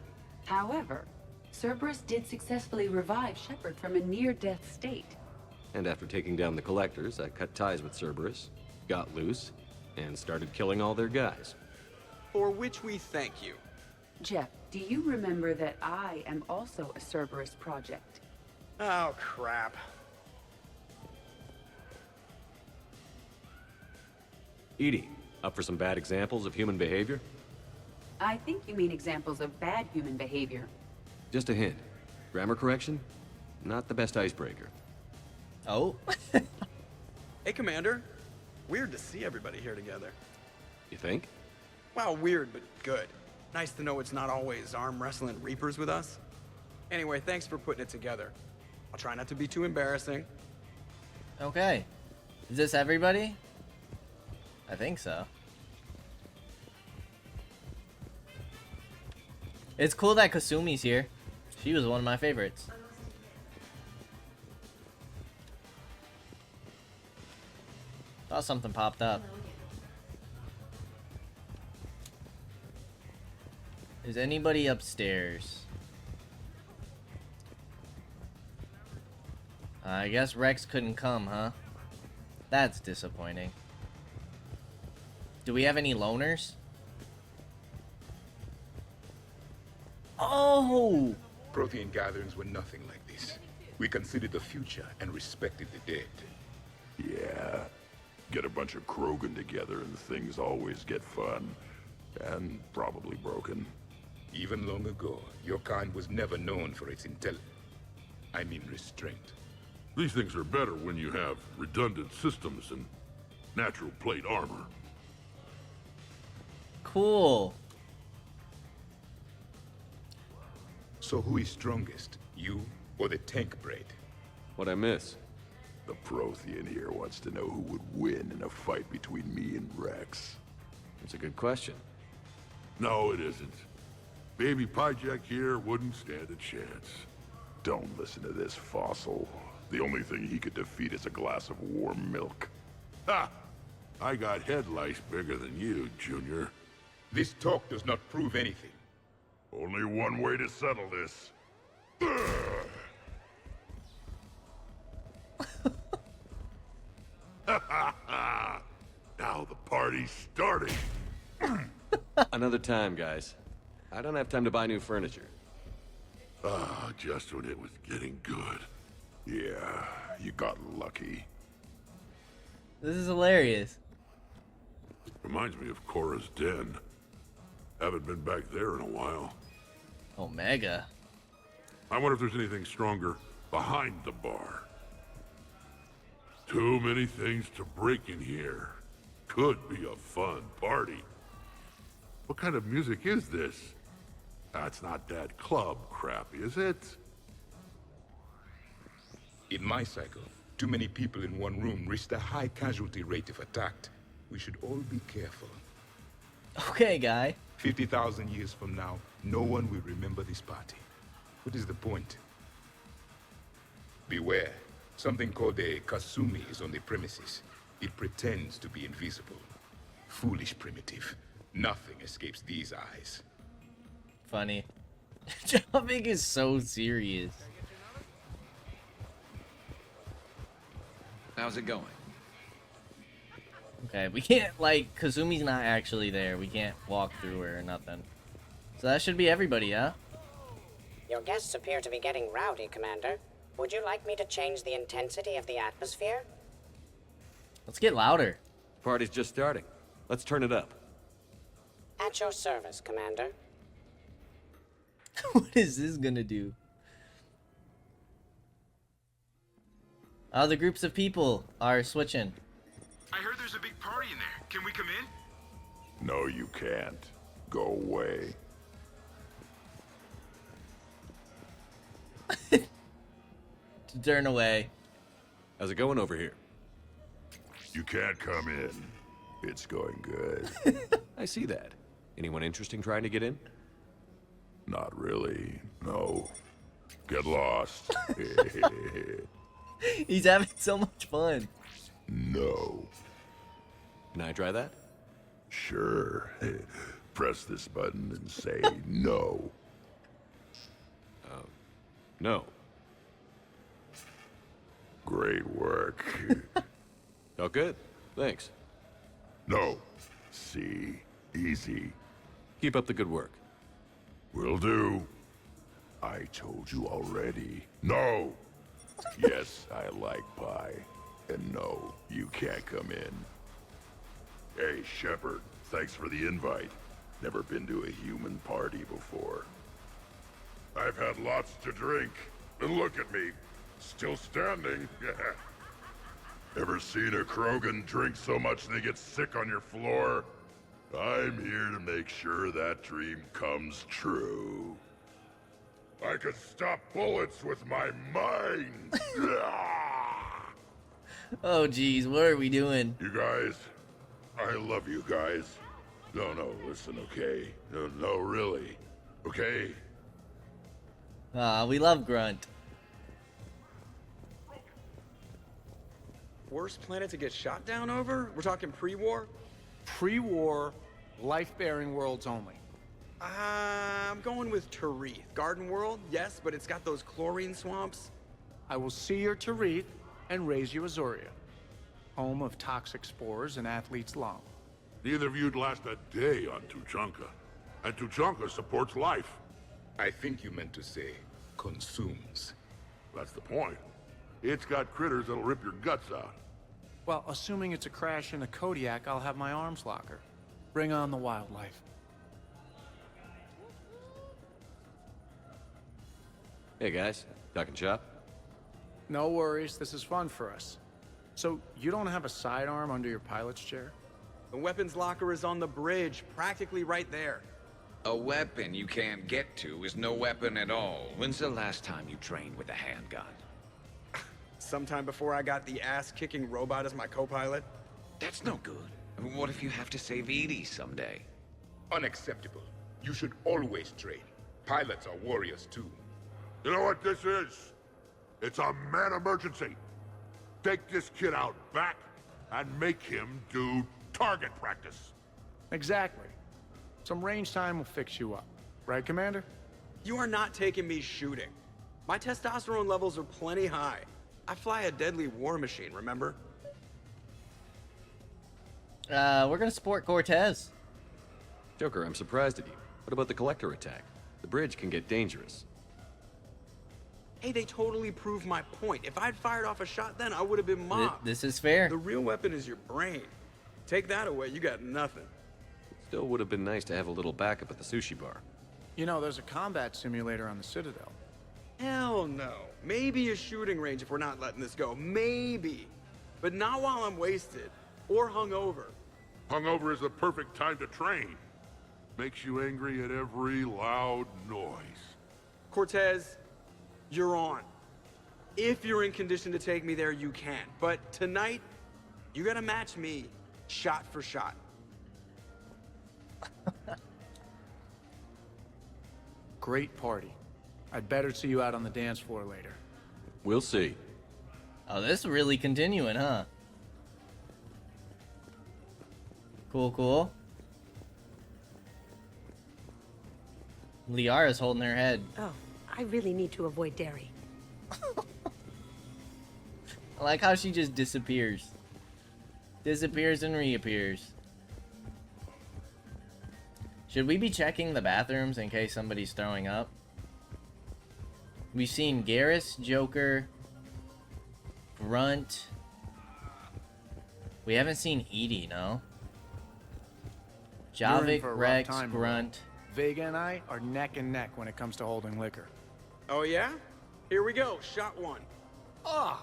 However, Cerberus did successfully revive Shepard from a near-death state. And after taking down the Collectors, I cut ties with Cerberus, got loose, and started killing all their guys. For which we thank you. Jeff, do you remember that I am also a Cerberus project? Oh, crap. Edie, up for some bad examples of human behavior? I think you mean examples of bad human behavior. Just a hint. Grammar correction? Not the best icebreaker. Oh? Hey, Commander. Weird to see everybody here together. You think? Well, weird, but good. Nice to know it's not always arm wrestling Reapers with us. Anyway, thanks for putting it together. I'll try not to be too embarrassing. Okay. Is this everybody? I think so. It's cool that Kasumi's here. She was one of my favorites. Thought something popped up. Is anybody upstairs? I guess Rex couldn't come, huh? That's disappointing. Do we have any loners? Oh! Prothean gatherings were nothing like this. We considered the future and respected the dead. Yeah. Get a bunch of Krogan together and things always get fun. And probably broken. Even long ago, your kind was never known for its restraint. These things are better when you have redundant systems and natural plate armor. Cool. So who is strongest, you or the tank braid? What'd I miss? The Prothean here wants to know who would win in a fight between me and Rex. That's a good question. No, it isn't. Baby Pyjak here wouldn't stand a chance. Don't listen to this fossil. The only thing he could defeat is a glass of warm milk. Ha! I got head lice bigger than you, Junior. This talk does not prove anything. Only one way to settle this. Now the party's starting. Another time, guys. I don't have time to buy new furniture. Ah, just when it was getting good. Yeah, you got lucky. This is hilarious. Reminds me of Cora's den. Haven't been back there in a while. Omega. I wonder if there's anything stronger behind the bar. Too many things to break in here. Could be a fun party. What kind of music is this? That's not that club crap, is it? In my cycle, too many people in one room risked a high casualty rate if attacked. We should all be careful. Okay, guy. 50,000 years from now, no one will remember this party. What is the point? Beware. Something called a Kasumi is on the premises. It pretends to be invisible. Foolish primitive. Nothing escapes these eyes. Funny. Jumping is so serious. How's it going? Okay, we can't, like, Kazumi's not actually there. We can't walk through her or nothing. So that should be everybody, huh? Your guests appear to be getting rowdy, Commander. Would you like me to change the intensity of the atmosphere? Let's get louder. Party's just starting. Let's turn it up. At your service, Commander. What is this gonna do? The groups of people are switching. I heard there's a big party in there. Can we come in? No, you can't. Go away. To turn away. How's it going over here? You can't come in. It's going good. I see that. Anyone interesting trying to get in? Not really. No. Get lost. He's having so much fun. No. Can I try that? Sure. Press this button and say no. No. Great work. Oh, good. Thanks. No. See? Easy. Keep up the good work. Will do. I told you already. No! Yes, I like pie. And no, you can't come in. Hey, Shepard. Thanks for the invite. Never been to a human party before. I've had lots to drink. And look at me. Still standing. Ever seen a Krogan drink so much they get sick on your floor? I'm here to make sure that dream comes true. I could stop bullets with my mind! Oh, geez, what are we doing? You guys, I love you guys. No, listen, okay? No, really. Okay? We love Grunt. Worst planet to get shot down over? We're talking pre-war? Pre-war, life-bearing worlds only. I'm going with Tarith. Garden World, yes, but it's got those chlorine swamps. I will see your Tarith and raise you Azoria, home of toxic spores and athlete's lung. Neither of you'd last a day on Tuchanka. And Tuchanka supports life. I think you meant to say, consumes. That's the point. It's got critters that'll rip your guts out. Well, assuming it's a crash in a Kodiak, I'll have my arms locker. Bring on the wildlife. Hey guys, duck and chop? No worries, this is fun for us. So, you don't have a sidearm under your pilot's chair? The weapons locker is on the bridge, practically right there. A weapon you can't get to is no weapon at all. When's the last time you trained with a handgun? Sometime before I got the ass-kicking robot as my co-pilot. That's no good. What if you have to save Edie someday? Unacceptable. You should always train. Pilots are warriors too. You know what this is? It's a man emergency. Take this kid out back and make him do target practice. Exactly. Some range time will fix you up. Right, Commander? You are not taking me shooting. My testosterone levels are plenty high. I fly a deadly war machine, remember? We're gonna support Cortez. Joker, I'm surprised at you. What about the Collector attack? The bridge can get dangerous. Hey, they totally proved my point. If I'd fired off a shot then, I would have been mobbed. This is fair. The real weapon is your brain. Take that away, you got nothing. Still would have been nice to have a little backup at the sushi bar. You know, there's a combat simulator on the Citadel. Hell no. Maybe a shooting range if we're not letting this go. Maybe. But not while I'm wasted. Or hungover. Hungover is the perfect time to train. Makes you angry at every loud noise. Cortez, you're on. If you're in condition to take me there, you can. But tonight, you gotta match me, shot for shot. Great party. I'd better see you out on the dance floor later. We'll see. Oh, this is really continuing, huh? Cool. Liara's holding her head. Oh, I really need to avoid dairy. I like how she just disappears. Disappears and reappears. Should we be checking the bathrooms in case somebody's throwing up? We've seen Garrus, Joker, Grunt. We haven't seen Edie, no? You're in Javik, for a rough Rex, time, Grunt. Vega and I are neck and neck when it comes to holding liquor. Oh yeah? Here we go, shot one. Oh,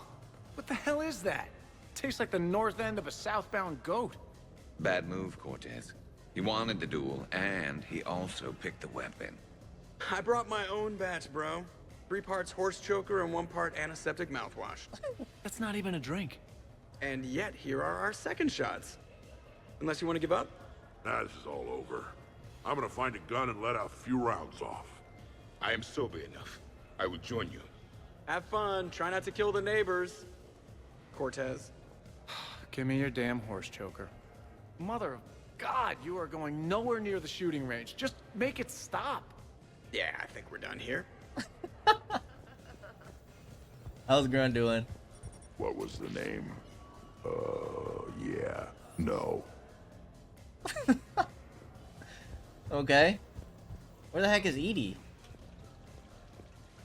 what the hell is that? Tastes like the north end of a southbound goat. Bad move, Cortez. He wanted the duel, and he also picked the weapon. I brought my own batch, bro. 3 parts horse choker and 1 part antiseptic mouthwash. That's not even a drink. And yet, here are our second shots. Unless you want to give up? Nah, this is all over. I'm gonna find a gun and let a few rounds off. I am sober enough. I will join you. Have fun. Try not to kill the neighbors. Cortez. Give me your damn horse choker. Mother of God, you are going nowhere near the shooting range. Just make it stop. Yeah, I think we're done here. How's Grunt doing? What was the name? Yeah. No. Okay. Where the heck is Edie?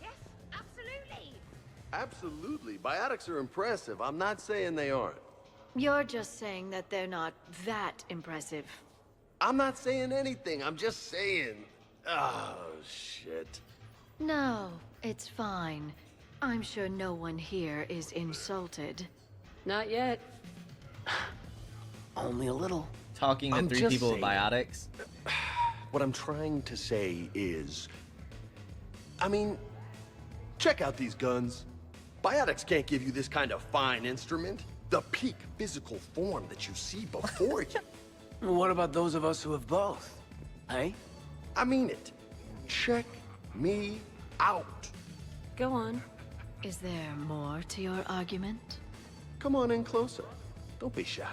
Yes, absolutely. Absolutely. Biotics are impressive. I'm not saying they aren't. You're just saying that they're not that impressive. I'm not saying anything, I'm just saying. Oh, shit. No, it's fine. I'm sure no one here is insulted. Not yet. Only a little. Talking to I'm three just people with saying. biotics. What I'm trying to say is... I mean, check out these guns. Biotics can't give you this kind of fine instrument. The peak physical form that you see before you. What about those of us who have both? Hey? I mean it. Check me out. Go on. Is there more to your argument? Come on in closer. Don't be shy.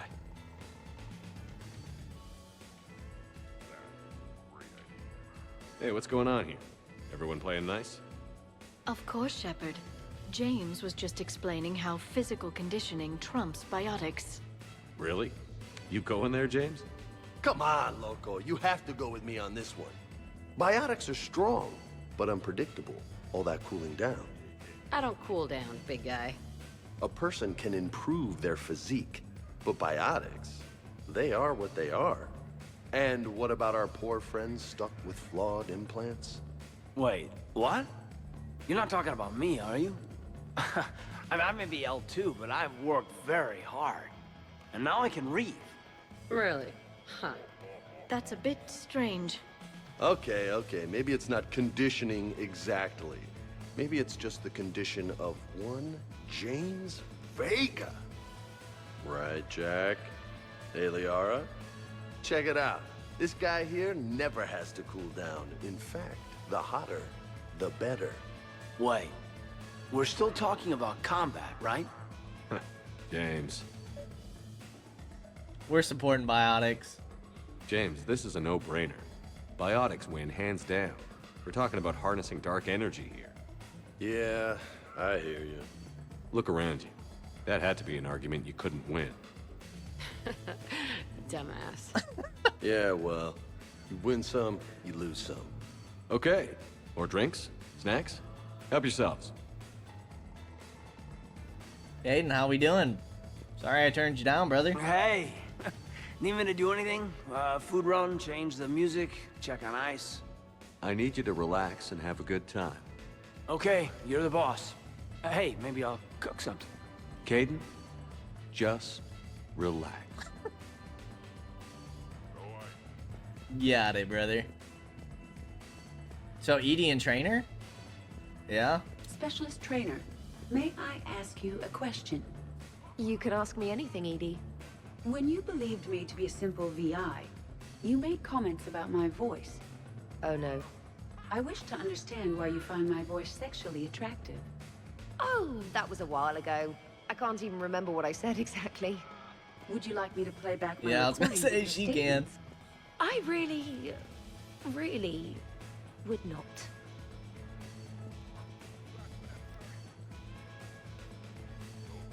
Hey, what's going on here? Everyone playing nice? Of course, Shepard. James was just explaining how physical conditioning trumps biotics. Really? You going there, James? Come on, Loco. You have to go with me on this one. Biotics are strong, but unpredictable. All that cooling down. I don't cool down, big guy. A person can improve their physique, but biotics, they are what they are. And what about our poor friends stuck with flawed implants? Wait, what? You're not talking about me, are you? I may be L2, but I've worked very hard. And now I can read. Really? Huh. That's a bit strange. Okay, maybe it's not conditioning exactly. Maybe it's just the condition of one James Vega. Right, Jack? Hey, Liara? Check it out. This guy here never has to cool down. In fact, the hotter, the better. Wait, we're still talking about combat, right? James. We're supporting biotics. James, this is a no-brainer. Biotics win hands down. We're talking about harnessing dark energy here. Yeah, I hear you. Look around you. That had to be an argument you couldn't win. Dumbass. Yeah, well, you win some, you lose some. Okay. More drinks? Snacks? Help yourselves. Aiden, how we doing? Sorry I turned you down, brother. Hey! Need me to do anything? Food run, change the music, check on ice? I need you to relax and have a good time. Okay, you're the boss. Hey, maybe I'll cook something. Caden, just relax. Got it, brother. So, Edie and Trainer? Yeah? Specialist trainer, may I ask you a question? You can ask me anything, Edie. When you believed me to be a simple VI, you made comments about my voice. Oh no. I wish to understand why you find my voice sexually attractive. Oh, that was a while ago. I can't even remember what I said exactly. Would you like me to play back my Yeah, I was gonna recordings say of the she can. statements? I really would not.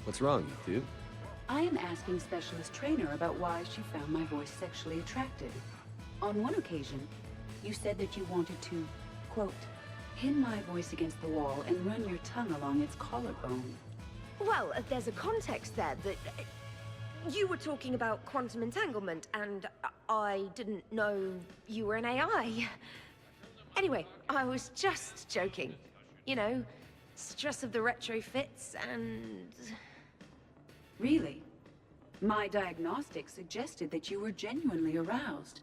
What's wrong, you two? I am asking Specialist Trainer about why she found my voice sexually attractive. On one occasion, you said that you wanted to, quote, pin my voice against the wall and run your tongue along its collarbone. Well, there's a context there that you were talking about quantum entanglement, and I didn't know you were an AI. Anyway, I was just joking. You know, stress of the retrofits and... Really? My diagnostics suggested that you were genuinely aroused.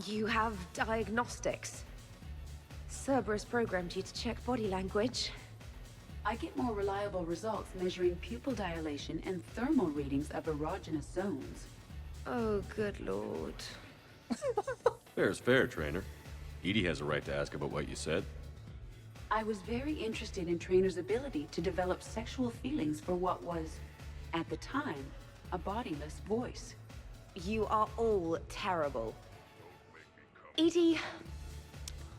You have diagnostics. Cerberus programmed you to check body language. I get more reliable results measuring pupil dilation and thermal readings of erogenous zones. Oh, good lord. Fair is fair, Trainer. Edie has a right to ask about what you said. I was very interested in Trainer's ability to develop sexual feelings for what was, at the time, a bodiless voice. You are all terrible. Edie,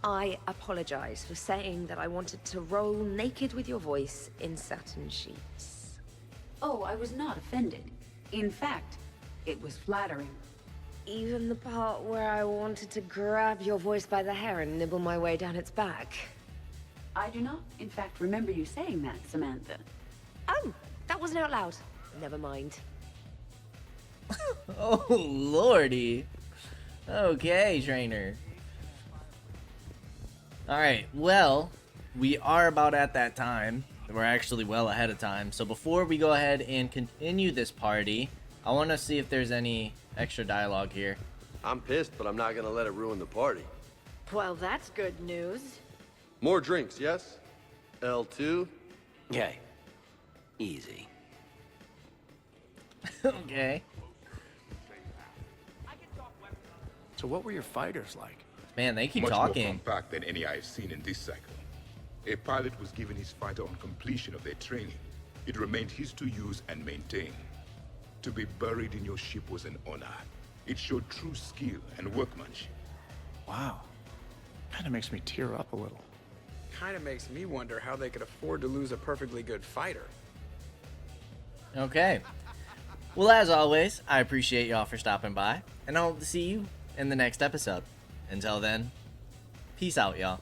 I apologize for saying that I wanted to roll naked with your voice in satin sheets. Oh, I was not offended. In fact, it was flattering. Even the part where I wanted to grab your voice by the hair and nibble my way down its back. I do not, in fact, remember you saying that, Samantha. Oh, that wasn't out loud. Never mind. Oh, lordy. Okay, trainer. Alright, well, we are about at that time. We're actually well ahead of time. So before we go ahead and continue this party, I want to see if there's any extra dialogue here. I'm pissed, but I'm not gonna let it ruin the party. Well, that's good news. More drinks, yes? L2? Okay. Easy. Okay. So what were your fighters like? Man, they keep Much talking. more compact than any I've seen in this cycle. A pilot was given his fighter on completion of their training. It remained his to use and maintain. To be buried in your ship was an honor. It showed true skill and workmanship. Wow. Kinda makes me tear up a little. Kinda makes me wonder how they could afford to lose a perfectly good fighter. Okay. Well, as always, I appreciate y'all for stopping by, and I hope to see you in the next episode. Until then, peace out, y'all.